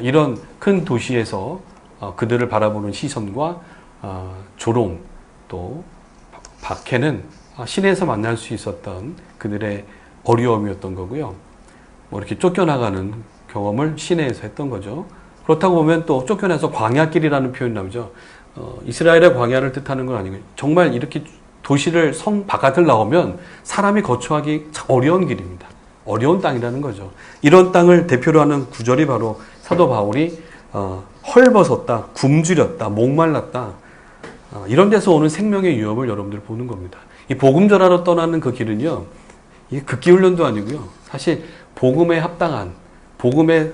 이런 큰 도시에서 그들을 바라보는 시선과 조롱 또 박해는 시내에서 만날 수 있었던 그들의 어려움이었던 거고요. 뭐 이렇게 쫓겨나가는 경험을 시내에서 했던 거죠. 그렇다고 보면 또 쫓겨나서 광야길이라는 표현이 나오죠. 이스라엘의 광야를 뜻하는 건 아니고 정말 이렇게 도시를 성 바깥을 나오면 사람이 거주하기 어려운 길입니다. 어려운 땅이라는 거죠. 이런 땅을 대표로 하는 구절이 바로 사도 바울이 헐벗었다, 굶주렸다, 목말랐다 이런 데서 오는 생명의 위협을 여러분들 보는 겁니다. 이 복음 전하러 떠나는 그 길은요, 이게 극기 훈련도 아니고요. 사실 복음에 합당한, 복음에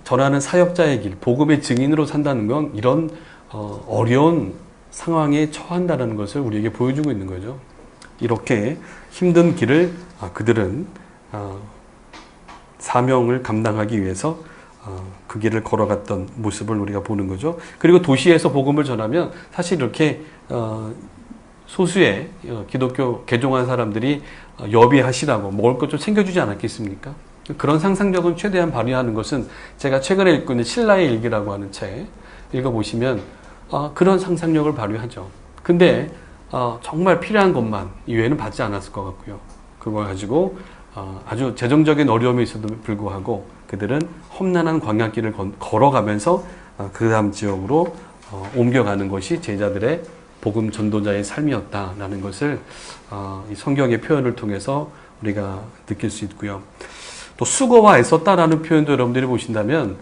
전하는 사역자의 길, 복음의 증인으로 산다는 건 이런 어려운 상황에 처한다는 것을 우리에게 보여주고 있는 거죠. 이렇게 힘든 길을 그들은 사명을 감당하기 위해서 그 길을 걸어갔던 모습을 우리가 보는 거죠. 그리고 도시에서 복음을 전하면 사실 이렇게 소수의 기독교 개종한 사람들이 여비하시라고 먹을 것 좀 챙겨주지 않았겠습니까? 그런 상상력은 최대한 발휘하는 것은 제가 최근에 읽고 있는 신라의 일기라고 하는 책 읽어보시면 그런 상상력을 발휘하죠. 근데 정말 필요한 것만 이외에는 받지 않았을 것 같고요. 그걸 가지고 아주 재정적인 어려움이 있어도 불구하고 그들은 험난한 광야길을 걸어가면서 그 다음 지역으로 옮겨가는 것이 제자들의 복음 전도자의 삶이었다라는 것을 이 성경의 표현을 통해서 우리가 느낄 수 있고요. 또 수고와 애썼다라는 표현도 여러분들이 보신다면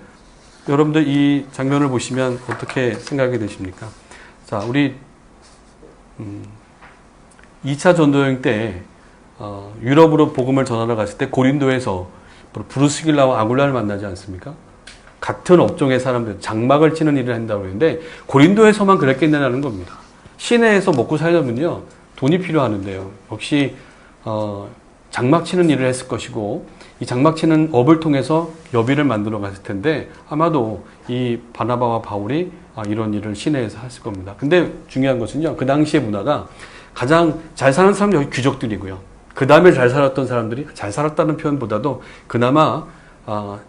여러분들 이 장면을 보시면 어떻게 생각이 되십니까? 자, 우리 2차 전도여행 때 유럽으로 복음을 전하러 갔을 때 고린도에서 브루스길라와 아굴라를 만나지 않습니까? 같은 업종의 사람들, 장막을 치는 일을 한다고 했는데 고린도에서만 그랬겠냐는 겁니다. 시내에서 먹고 살려면요 돈이 필요하는데요. 역시 장막 치는 일을 했을 것이고 이 장막 치는 업을 통해서 여비를 만들어 갔을 텐데 아마도 이 바나바와 바울이 이런 일을 시내에서 했을 겁니다. 근데 중요한 것은요, 그 당시의 문화가 가장 잘 사는 사람이 여기 귀족들이고요. 그 다음에 잘 살았던 사람들이, 잘 살았다는 표현보다도 그나마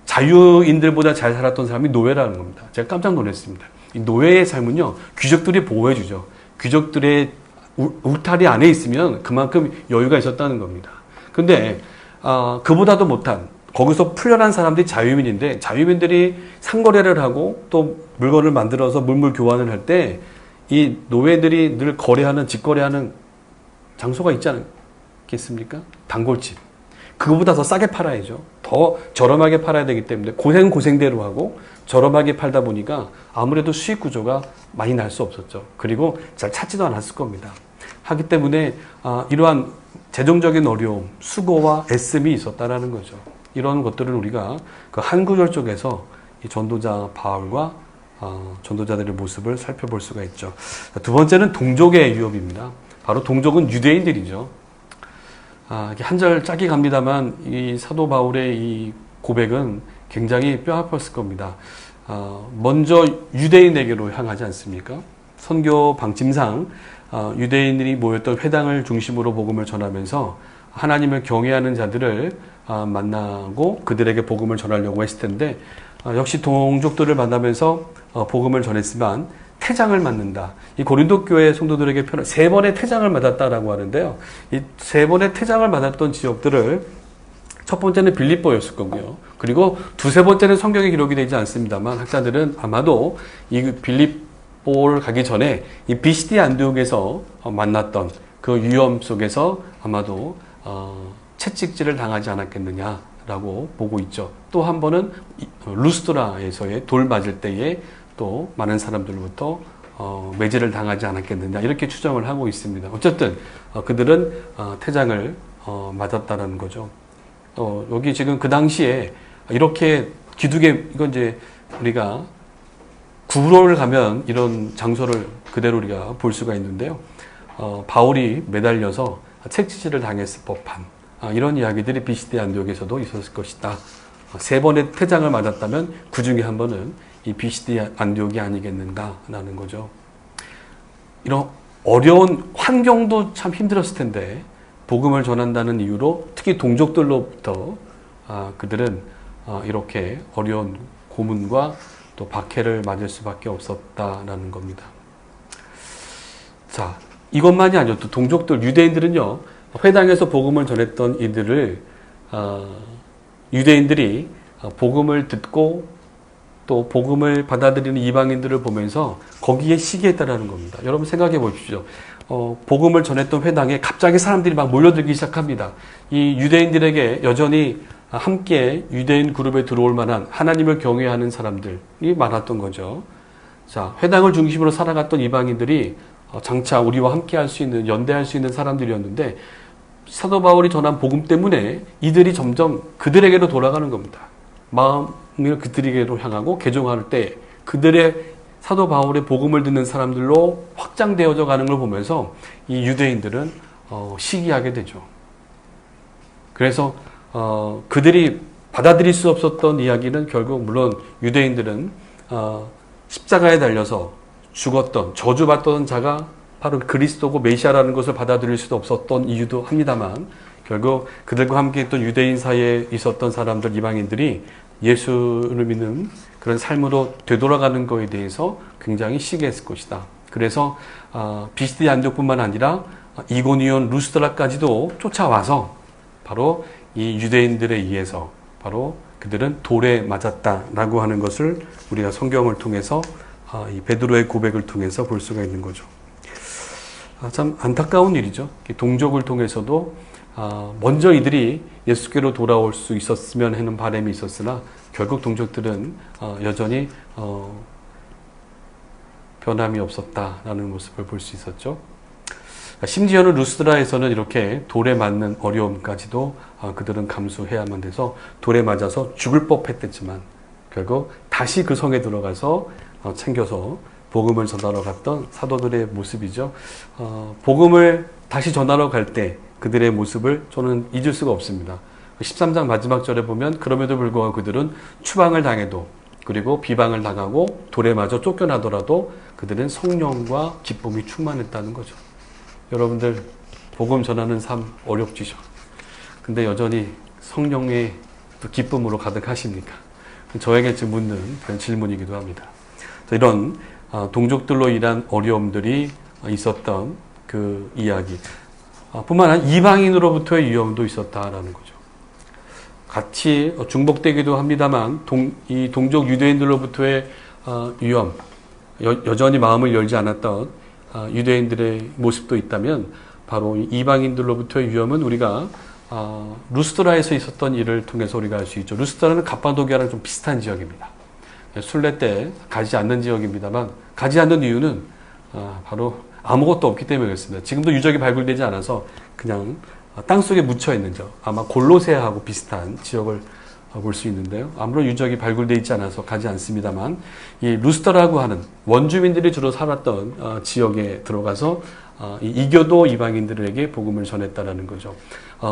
자유인들보다 잘 살았던 사람이 노예라는 겁니다. 제가 깜짝 놀랐습니다. 이 노예의 삶은요, 귀족들이 보호해주죠. 귀족들의 울타리 안에 있으면 그만큼 여유가 있었다는 겁니다. 근데 그보다도 못한, 거기서 풀려난 사람들이 자유민인데 자유민들이 상거래를 하고 또 물건을 만들어서 물물 교환을 할 때 이 노예들이 늘 거래하는, 직거래하는 장소가 있지 않겠습니까? 단골집. 그거보다 더 싸게 팔아야죠. 더 저렴하게 팔아야 되기 때문에 고생대로 하고 저렴하게 팔다 보니까 아무래도 수익 구조가 많이 날 수 없었죠. 그리고 잘 찾지도 않았을 겁니다. 하기 때문에 이러한 재정적인 어려움, 수고와 애씀이 있었다라는 거죠. 이런 것들을 우리가 그 한 구절 쪽에서 이 전도자 바울과 전도자들의 모습을 살펴볼 수가 있죠. 두 번째는 동족의 위협입니다. 바로 동족은 유대인들이죠. 한 절 짧게 갑니다만 이 사도 바울의 이 고백은 굉장히 뼈아팠을 겁니다. 먼저 유대인에게로 향하지 않습니까? 선교 방침상 유대인들이 모였던 회당을 중심으로 복음을 전하면서 하나님을 경외하는 자들을 만나고 그들에게 복음을 전하려고 했을 텐데 역시 동족들을 만나면서 복음을 전했지만 태장을 맞는다. 이 고린도 교회 성도들에게 세 번의 태장을 맞았다라고 하는데요. 이 세 번의 태장을 맞았던 지역들을 첫 번째는 빌립보였을 거고요. 그리고 두세 번째는 성경에 기록이 되지 않습니다만 학자들은 아마도 이 빌립보를 가기 전에 이 비시디 안디옥에서 만났던 그 위험 속에서 아마도 채찍질을 당하지 않았겠느냐라고 보고 있죠. 또 한 번은 루스드라에서의 돌 맞을 때에 또 많은 사람들로부터 매질을 당하지 않았겠느냐 이렇게 추정을 하고 있습니다. 어쨌든 그들은 태장을 맞았다라는 거죠. 여기 지금 그 당시에 이렇게 기둥에 이건 이제 우리가 구로를 가면 이런 장소를 그대로 우리가 볼 수가 있는데요. 바울이 매달려서 채찍질을 당했을 법한 이런 이야기들이 비시디 안디옥에서도 있었을 것이다. 세 번의 태장을 맞았다면 그 중에 한 번은 이 비시디 안디옥이 아니겠는가라는 거죠. 이런 어려운 환경도 참 힘들었을 텐데 복음을 전한다는 이유로 특히 동족들로부터 그들은 이렇게 어려운 고문과 또 박해를 맞을 수밖에 없었다라는 겁니다. 자, 이것만이 아니었죠. 또 동족들, 유대인들은요, 회당에서 복음을 전했던 이들을 유대인들이 복음을 듣고 또 복음을 받아들이는 이방인들을 보면서 거기에 시기했다라는 겁니다. 여러분 생각해 보십시오. 복음을 전했던 회당에 갑자기 사람들이 막 몰려들기 시작합니다. 이 유대인들에게 여전히 함께 유대인 그룹에 들어올 만한 하나님을 경외하는 사람들이 많았던 거죠. 자, 회당을 중심으로 살아갔던 이방인들이 장차 우리와 함께 할 수 있는, 연대할 수 있는 사람들이었는데 사도 바울이 전한 복음 때문에 이들이 점점 그들에게로 돌아가는 겁니다. 마음을 그들에게로 향하고 개종할 때 그들의 사도 바울의 복음을 듣는 사람들로 확장되어져 가는 걸 보면서 이 유대인들은 시기하게 되죠. 그래서 그들이 받아들일 수 없었던 이야기는 결국 물론 유대인들은 십자가에 달려서 죽었던 저주받던 자가 바로 그리스도고 메시아라는 것을 받아들일 수도 없었던 이유도 합니다만 결국 그들과 함께 했던 유대인 사이에 있었던 사람들 이방인들이 예수를 믿는 그런 삶으로 되돌아가는 것에 대해서 굉장히 시기했을 것이다. 그래서 비시디 안디옥뿐만 아니라 이고니온 루스드라까지도 쫓아와서 바로 이 유대인들에 의해서 바로 그들은 돌에 맞았다라고 하는 것을 우리가 성경을 통해서 이 베드로의 고백을 통해서 볼 수가 있는 거죠. 참 안타까운 일이죠. 동족을 통해서도 먼저 이들이 예수께로 돌아올 수 있었으면 하는 바람이 있었으나 결국 동족들은 여전히 변함이 없었다라는 모습을 볼 수 있었죠. 심지어는 루스드라에서는 이렇게 돌에 맞는 어려움까지도 그들은 감수해야만 돼서 돌에 맞아서 죽을 법했겠지만 결국 다시 그 성에 들어가서 챙겨서 복음을 전하러 갔던 사도들의 모습이죠. 복음을 다시 전하러 갈 때 그들의 모습을 저는 잊을 수가 없습니다. 13장 마지막 절에 보면 그럼에도 불구하고 그들은 추방을 당해도 그리고 비방을 당하고 돌에 맞아 쫓겨나더라도 그들은 성령과 기쁨이 충만했다는 거죠. 여러분들 복음 전하는 삶 어렵지죠. 근데 여전히 성령의 기쁨으로 가득하십니까? 저에게 지금 묻는 그런 질문이기도 합니다. 이런 동족들로 인한 어려움들이 있었던 그 이야기 뿐만 아니라 이방인으로부터의 위험도 있었다라는 거죠. 같이 중복되기도 합니다만 이 동족 유대인들로부터의 위험, 여전히 마음을 열지 않았던 유대인들의 모습도 있다면 바로 이방인들로부터의 위험은 우리가 루스드라에서 있었던 일을 통해서 우리가 알 수 있죠. 루스드라는 갑바도기아랑 좀 비슷한 지역입니다. 순례 때 가지 않는 지역입니다만 가지 않는 이유는 바로 아무것도 없기 때문에 그렇습니다. 지금도 유적이 발굴되지 않아서 그냥 땅속에 묻혀 있는 저 아마 골로새하고 비슷한 지역을 볼 수 있는데요. 아무런 유적이 발굴되어 있지 않아서 가지 않습니다만 이 루스드라고 하는 원주민들이 주로 살았던 지역에 들어가서 이 이교도 이방인들에게 복음을 전했다라는 거죠.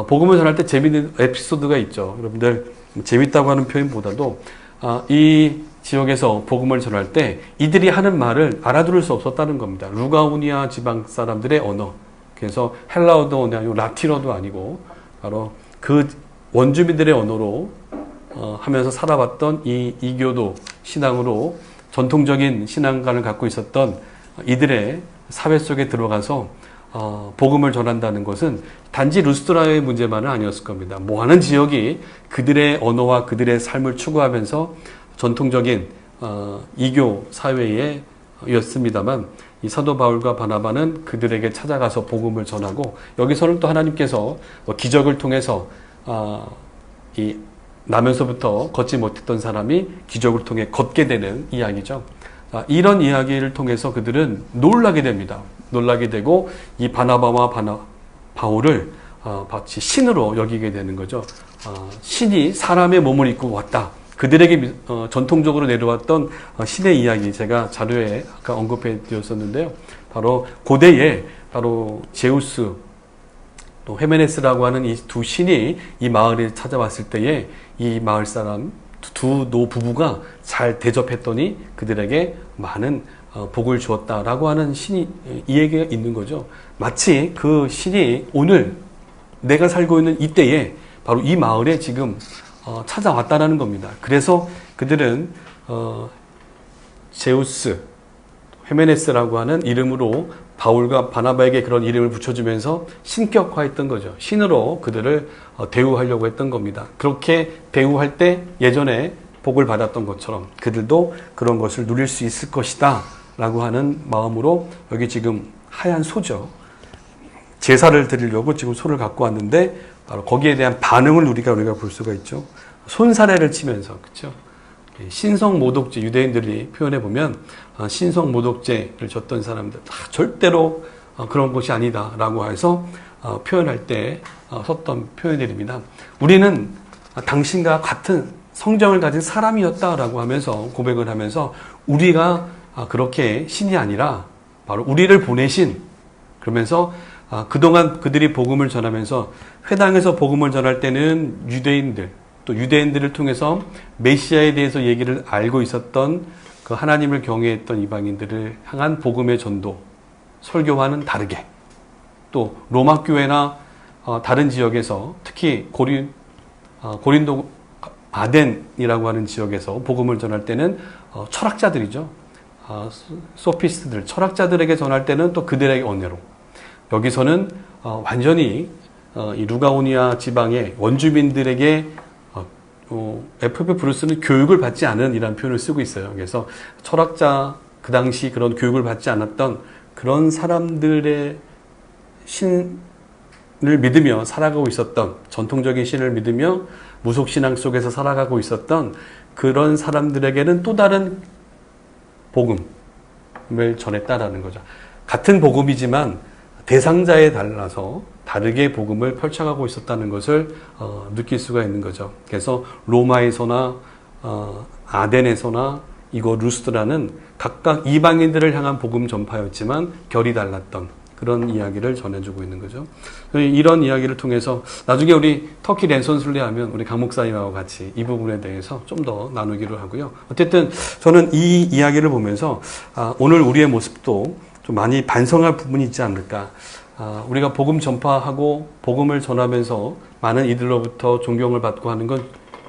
복음을 전할 때 재미있는 에피소드가 있죠. 여러분들 재밌다고 하는 표현보다도 이 지역에서 복음을 전할 때 이들이 하는 말을 알아들을 수 없었다는 겁니다. 루가우니아 지방 사람들의 언어. 그래서 헬라어도 아니고 라틴어도 아니고 바로 그 원주민들의 언어로 하면서 살아왔던 이 이교도 신앙으로 전통적인 신앙관을 갖고 있었던 이들의 사회 속에 들어가서 복음을 전한다는 것은 단지 루스드라의 문제만은 아니었을 겁니다. 많은 지역이 그들의 언어와 그들의 삶을 추구하면서 전통적인 이교 사회에 였습니다만 이 사도 바울과 바나바는 그들에게 찾아가서 복음을 전하고 여기서는 또 하나님께서 기적을 통해서 이 나면서부터 걷지 못했던 사람이 기적을 통해 걷게 되는 이야기죠. 이런 이야기를 통해서 그들은 놀라게 됩니다. 놀라게 되고 이 바나바와 바울을 마치 신으로 여기게 되는 거죠. 신이 사람의 몸을 입고 왔다. 그들에게 전통적으로 내려왔던 신의 이야기 제가 자료에 아까 언급해 드렸었는데요. 바로 고대에 바로 제우스 또 헤메네스라고 하는 이 두 신이 이 마을에 찾아왔을 때에 이 마을 사람 두 노부부가 잘 대접했더니 그들에게 많은 복을 주었다라고 하는 신이 이 얘기가 있는 거죠. 마치 그 신이 오늘 내가 살고 있는 이때에 바로 이 마을에 지금 찾아왔다라는 겁니다. 그래서 그들은 제우스, 헤메네스라고 하는 이름으로 바울과 바나바에게 그런 이름을 붙여주면서 신격화했던 거죠. 신으로 그들을 대우하려고 했던 겁니다. 그렇게 대우할 때 예전에 복을 받았던 것처럼 그들도 그런 것을 누릴 수 있을 것이다 라고 하는 마음으로 여기 지금 하얀 소죠. 제사를 드리려고 지금 소를 갖고 왔는데 바로 거기에 대한 반응을 우리가 볼 수가 있죠. 손사래를 치면서 그렇죠. 신성모독죄 유대인들이 표현해 보면 신성모독죄를 졌던 사람들 절대로 그런 것이 아니다라고 해서 표현할 때 썼던 표현들입니다. 우리는 당신과 같은 성정을 가진 사람이었다라고 하면서 고백을 하면서 우리가 그렇게 신이 아니라 바로 우리를 보내신 그러면서 그동안 그들이 복음을 전하면서 회당에서 복음을 전할 때는 유대인들 또 유대인들을 통해서 메시아에 대해서 얘기를 알고 있었던 그 하나님을 경외했던 이방인들을 향한 복음의 전도, 설교와는 다르게 또 로마 교회나 다른 지역에서 특히 고린도 아덴이라고 하는 지역에서 복음을 전할 때는 철학자들이죠. 소피스트들, 철학자들에게 전할 때는 또 그들의 언어로 여기서는 완전히 이 루가오니아 지방의 원주민들에게 F.F. 브루스는 교육을 받지 않은 이라는 표현을 쓰고 있어요. 그래서 철학자 그 당시 그런 교육을 받지 않았던 그런 사람들의 신을 믿으며 살아가고 있었던 전통적인 신을 믿으며 무속신앙 속에서 살아가고 있었던 그런 사람들에게는 또 다른 복음을 전했다라는 거죠. 같은 복음이지만 대상자에 달라서 다르게 복음을 펼쳐가고 있었다는 것을 느낄 수가 있는 거죠. 그래서 로마에서나 아덴에서나 이곳 루스드라는 각각 이방인들을 향한 복음 전파였지만 결이 달랐던 그런 이야기를 전해주고 있는 거죠. 이런 이야기를 통해서 나중에 우리 터키 랜선 순례하면 우리 강 목사님하고 같이 이 부분에 대해서 좀 더 나누기로 하고요. 어쨌든 저는 이 이야기를 보면서 오늘 우리의 모습도 좀 많이 반성할 부분이 있지 않을까. 우리가 복음 전파하고 복음을 전하면서 많은 이들로부터 존경을 받고 하는 건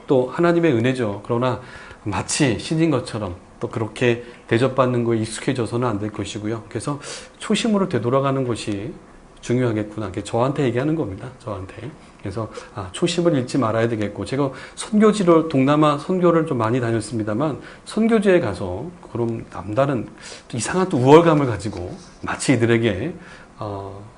또 하나님의 은혜죠. 그러나 마치 신인 것처럼 또 그렇게 대접받는 거에 익숙해져서는 안 될 것이고요. 그래서 초심으로 되돌아가는 것이 중요하겠구나. 저한테 얘기하는 겁니다. 저한테. 그래서 초심을 잃지 말아야 되겠고 제가 선교지로 동남아 선교를 좀 많이 다녔습니다만 선교지에 가서 그럼 남다른 이상한 또 우월감을 가지고 마치 이들에게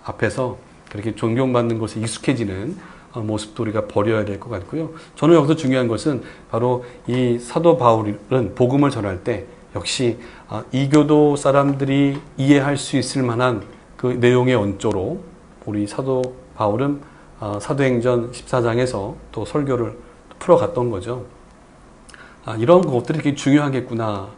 앞에서 그렇게 존경받는 것에 익숙해지는 모습도 우리가 버려야 될 것 같고요. 저는 여기서 중요한 것은 바로 이 사도 바울은 복음을 전할 때 역시 이교도 사람들이 이해할 수 있을 만한 그 내용의 원조로 우리 사도 바울은 사도행전 14장에서 또 설교를 풀어갔던 거죠. 이런 것들이 되게 중요하겠구나.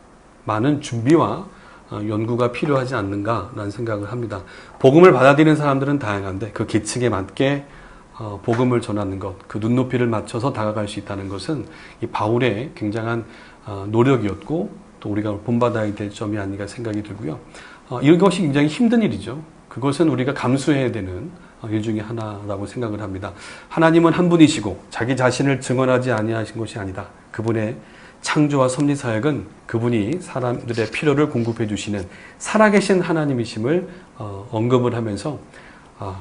많은 준비와 연구가 필요하지 않는가라는 생각을 합니다. 복음을 받아들이는 사람들은 다양한데 그 계층에 맞게 복음을 전하는 것, 그 눈높이를 맞춰서 다가갈 수 있다는 것은 이 바울의 굉장한 노력이었고 또 우리가 본받아야 될 점이 아닌가 생각이 들고요. 이것이 굉장히 힘든 일이죠. 그것은 우리가 감수해야 되는 일 중에 하나라고 생각을 합니다. 하나님은 한 분이시고 자기 자신을 증언하지 아니하신 것이 아니다. 그분의 창조와 섭리 사역은 그분이 사람들의 필요를 공급해 주시는 살아계신 하나님이심을 언급을 하면서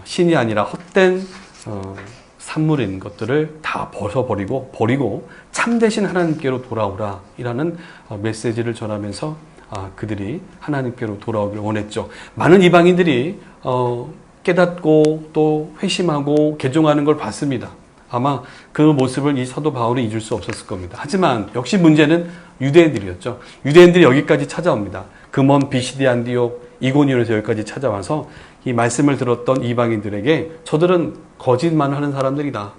신이 아니라 헛된 산물인 것들을 다 버리고 참되신 하나님께로 돌아오라 이라는 메시지를 전하면서 그들이 하나님께로 돌아오길 원했죠. 많은 이방인들이 깨닫고 또 회심하고 개종하는 걸 봤습니다. 아마 그 모습을 이 사도 바울은 잊을 수 없었을 겁니다. 하지만 역시 문제는 유대인들이었죠. 유대인들이 여기까지 찾아옵니다. 그 먼 비시디 안디옥 이고니온에서 여기까지 찾아와서 이 말씀을 들었던 이방인들에게 저들은 거짓말 하는 사람들이다.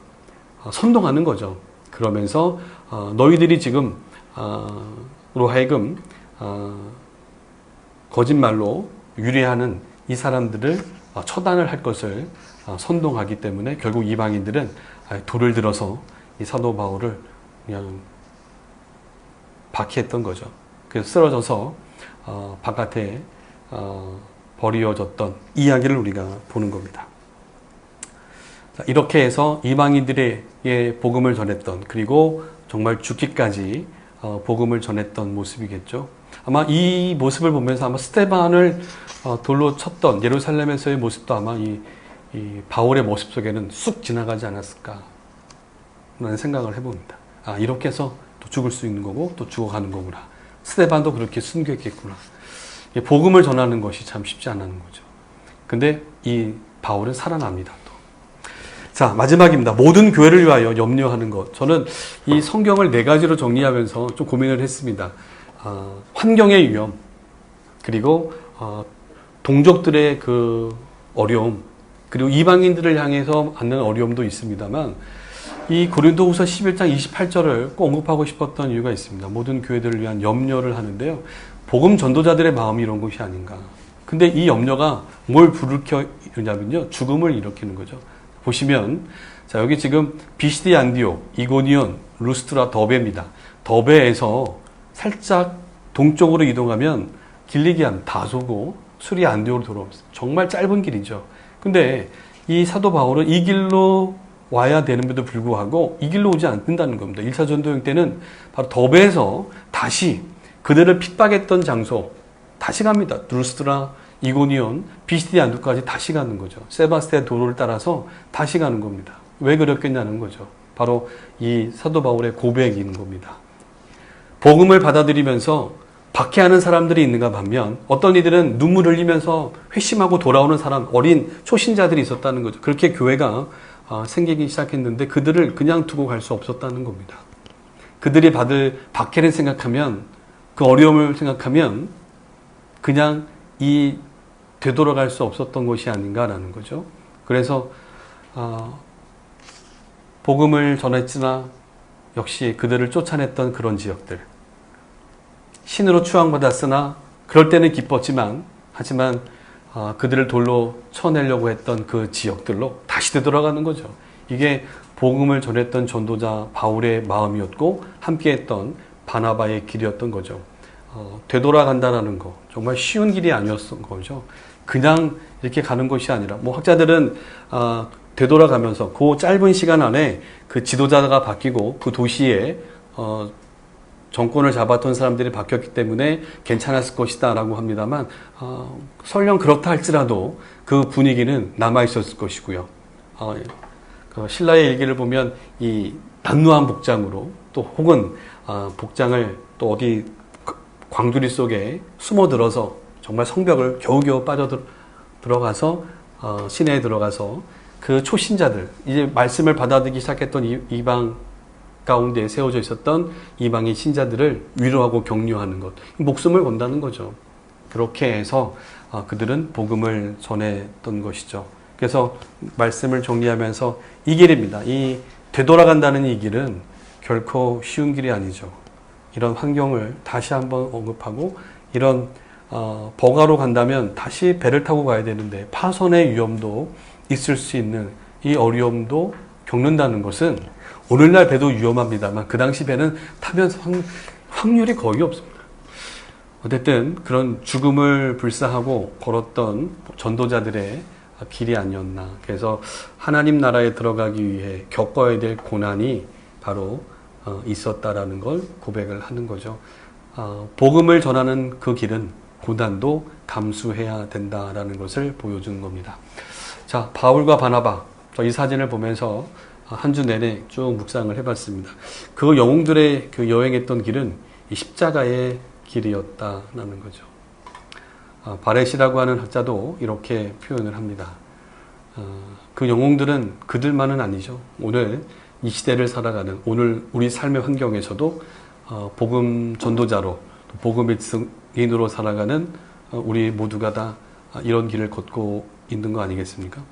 선동하는 거죠. 그러면서 너희들이 지금 로 하여금 거짓말로 유래하는 이 사람들을 처단을 할 것을 선동하기 때문에 결국 이방인들은 돌을 들어서 이 사도 바울을 그냥 박해했던 거죠. 그래서 쓰러져서 바깥에 버려졌던 이야기를 우리가 보는 겁니다. 이렇게 해서 이방인들에게 복음을 전했던 그리고 정말 죽기까지 복음을 전했던 모습이겠죠. 아마 이 모습을 보면서 아마 스데반을 돌로 쳤던 예루살렘에서의 모습도 아마 이 바울의 모습 속에는 쑥 지나가지 않았을까 라는 생각을 해봅니다. 이렇게 해서 또 죽을 수 있는 거고 또 죽어가는 거구나. 스데반도 그렇게 순교했겠구나. 복음을 전하는 것이 참 쉽지 않은 거죠. 근데 이 바울은 살아납니다. 또. 자, 마지막입니다. 모든 교회를 위하여 염려하는 것. 저는 이 성경을 4가지로 정리하면서 좀 고민을 했습니다. 환경의 위험, 그리고 동족들의 그 어려움, 그리고 이방인들을 향해서 받는 어려움도 있습니다만 이 고린도후서 11장 28절을 꼭 언급하고 싶었던 이유가 있습니다. 모든 교회들을 위한 염려를 하는데요. 복음 전도자들의 마음이 이런 것이 아닌가. 근데 이 염려가 뭘 불러일으키냐면요. 죽음을 일으키는 거죠. 보시면 자 여기 지금 비시디 안디옥, 이고니온, 루스트라, 더베입니다. 더베에서 살짝 동쪽으로 이동하면 길리기안, 다소고 수리 안디옥으로 돌아옵니다. 정말 짧은 길이죠. 근데 이 사도 바울은 이 길로 와야 되는데도 불구하고 이 길로 오지 않는다는 겁니다. 1차 전도행 때는 바로 더베에서 다시 그들을 핍박했던 장소 다시 갑니다. 루스트라, 이고니온, 비시디 안디옥까지 다시 가는 거죠. 세바스티아 도로를 따라서 다시 가는 겁니다. 왜 그랬겠냐는 거죠. 바로 이 사도 바울의 고백인 겁니다. 복음을 받아들이면서 박해하는 사람들이 있는가 반면 어떤 이들은 눈물 흘리면서 회심하고 돌아오는 사람, 어린 초신자들이 있었다는 거죠. 그렇게 교회가 생기기 시작했는데 그들을 그냥 두고 갈 수 없었다는 겁니다. 그들이 받을 박해를 생각하면 그 어려움을 생각하면 그냥 되돌아갈 수 없었던 것이 아닌가라는 거죠. 그래서 복음을 전했으나 역시 그들을 쫓아냈던 그런 지역들, 신으로 추앙받았으나 그럴 때는 기뻤지만 하지만 그들을 돌로 쳐내려고 했던 그 지역들로 다시 되돌아가는 거죠. 이게 복음을 전했던 전도자 바울의 마음이었고 함께했던 바나바의 길이었던 거죠. 되돌아간다는 거 정말 쉬운 길이 아니었던 거죠. 그냥 이렇게 가는 것이 아니라 학자들은 되돌아가면서 그 짧은 시간 안에 그 지도자가 바뀌고 그 도시에 정권을 잡았던 사람들이 바뀌었기 때문에 괜찮았을 것이다 라고 합니다만 설령 그렇다 할지라도 그 분위기는 남아있었을 것이고요. 그 신라의 일기를 보면 이 단노한 복장으로 또 혹은 복장을 또 어디 광주리 속에 숨어들어서 정말 성벽을 겨우겨우 들어가서 시내에 들어가서 그 초신자들, 이제 말씀을 받아들이기 시작했던 이방 가운데 세워져 있었던 이방인 신자들을 위로하고 격려하는 것, 목숨을 건다는 거죠. 그렇게 해서 그들은 복음을 전했던 것이죠. 그래서 말씀을 정리하면서 이 길입니다. 이 되돌아간다는 이 길은 결코 쉬운 길이 아니죠. 이런 환경을 다시 한번 언급하고, 이런 버가로 간다면 다시 배를 타고 가야 되는데 파손의 위험도 있을 수 있는 이 어려움도 겪는다는 것은, 오늘날 배도 위험합니다만 그 당시 배는 타면 확률이 거의 없습니다. 어쨌든 그런 죽음을 불사하고 걸었던 전도자들의 길이 아니었나. 그래서 하나님 나라에 들어가기 위해 겪어야 될 고난이 바로 있었다라는 걸 고백을 하는 거죠. 복음을 전하는 그 길은 고난도 감수해야 된다라는 것을 보여주는 겁니다. 자, 바울과 바나바, 이 사진을 보면서 한 주 내내 쭉 묵상을 해봤습니다. 그 영웅들의 그 여행했던 길은 이 십자가의 길이었다라는 거죠. 바렛이라고 하는 학자도 이렇게 표현을 합니다. 그 영웅들은 그들만은 아니죠. 오늘 이 시대를 살아가는, 오늘 우리 삶의 환경에서도 복음 전도자로, 복음의 증인으로 살아가는 우리 모두가 다 이런 길을 걷고 있는 거 아니겠습니까?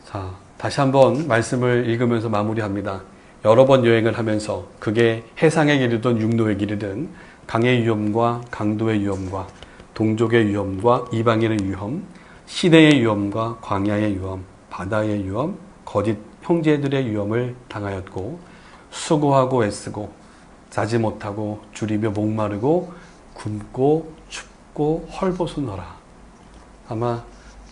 자, 다시 한번 말씀을 읽으면서 마무리합니다. 여러 번 여행을 하면서 그게 해상의 길이든 육로의 길이든 강의 위험과 강도의 위험과 동족의 위험과 이방인의 위험, 시대의 위험과 광야의 위험, 바다의 위험, 거짓 형제들의 위험을 당하였고, 수고하고 애쓰고 자지 못하고 줄이며 목마르고 굶고 춥고 헐벗으노라. 아마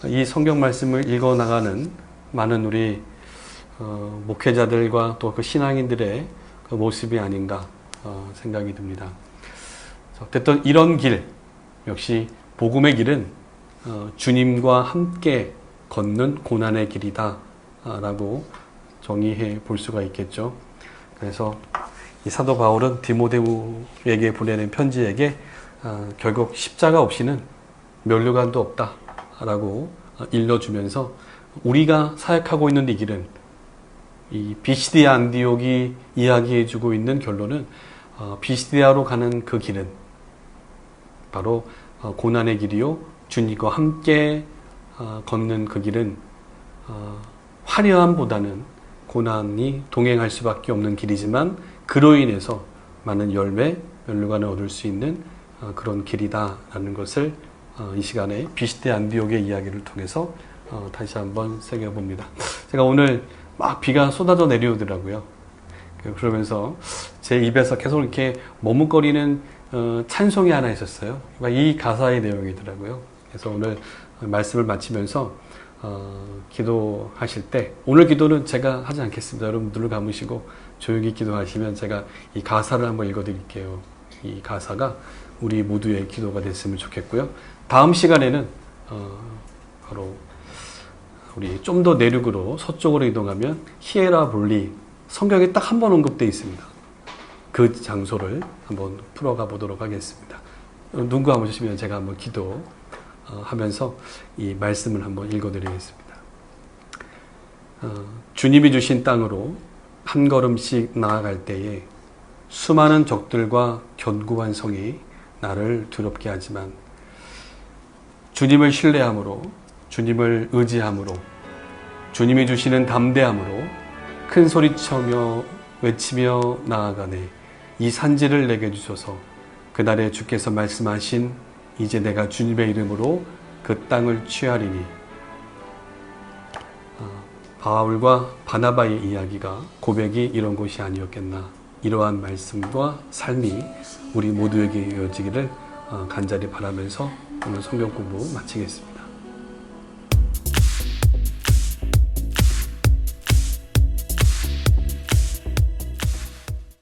이 성경 말씀을 읽어나가는 많은 우리 목회자들과 또 그 신앙인들의 그 모습이 아닌가 생각이 듭니다. 어쨌든 이런 길, 역시 복음의 길은 주님과 함께 걷는 고난의 길이다 라고 정의해 볼 수가 있겠죠. 그래서 이 사도 바울은 디모데후에게 보내는 편지에게 결국 십자가 없이는 면류관도 없다 라고 일러주면서, 우리가 사역하고 있는 이 길은, 이 비시디아 안디옥이 이야기해주고 있는 결론은, 비시디아로 가는 그 길은 바로 고난의 길이요, 주님과 함께 걷는 그 길은 화려함보다는 고난이 동행할 수밖에 없는 길이지만, 그로 인해서 많은 열매, 면류관을 얻을 수 있는 그런 길이다라는 것을 이 시간에 비시디아 안디옥의 이야기를 통해서 다시 한번 새겨봅니다. 제가 오늘 막 비가 쏟아져 내려오더라고요. 그러면서 제 입에서 계속 이렇게 머뭇거리는 찬송이 하나 있었어요. 이 가사의 내용이더라고요. 그래서 오늘 말씀을 마치면서 기도하실 때, 오늘 기도는 제가 하지 않겠습니다. 여러분 눈을 감으시고 조용히 기도하시면 제가 이 가사를 한번 읽어드릴게요. 이 가사가 우리 모두의 기도가 됐으면 좋겠고요. 다음 시간에는 바로 우리 좀 더 내륙으로 서쪽으로 이동하면 히에라볼리, 성경에 딱 한 번 언급되어 있습니다. 그 장소를 한번 풀어가 보도록 하겠습니다. 눈 감으시면 제가 한번 기도하면서 이 말씀을 한번 읽어드리겠습니다. 주님이 주신 땅으로 한 걸음씩 나아갈 때에 수많은 적들과 견고한 성이 나를 두렵게 하지만, 주님을 신뢰함으로, 주님을 의지함으로, 주님이 주시는 담대함으로 큰 소리치며 외치며 나아가네. 이 산지를 내게 주소서. 그날에 주께서 말씀하신 이제 내가 주님의 이름으로 그 땅을 취하리니. 바울과 바나바의 이야기가, 고백이 이런 것이 아니었겠나. 이러한 말씀과 삶이 우리 모두에게 이어지기를 간절히 바라면서 오늘 성경 공부 마치겠습니다.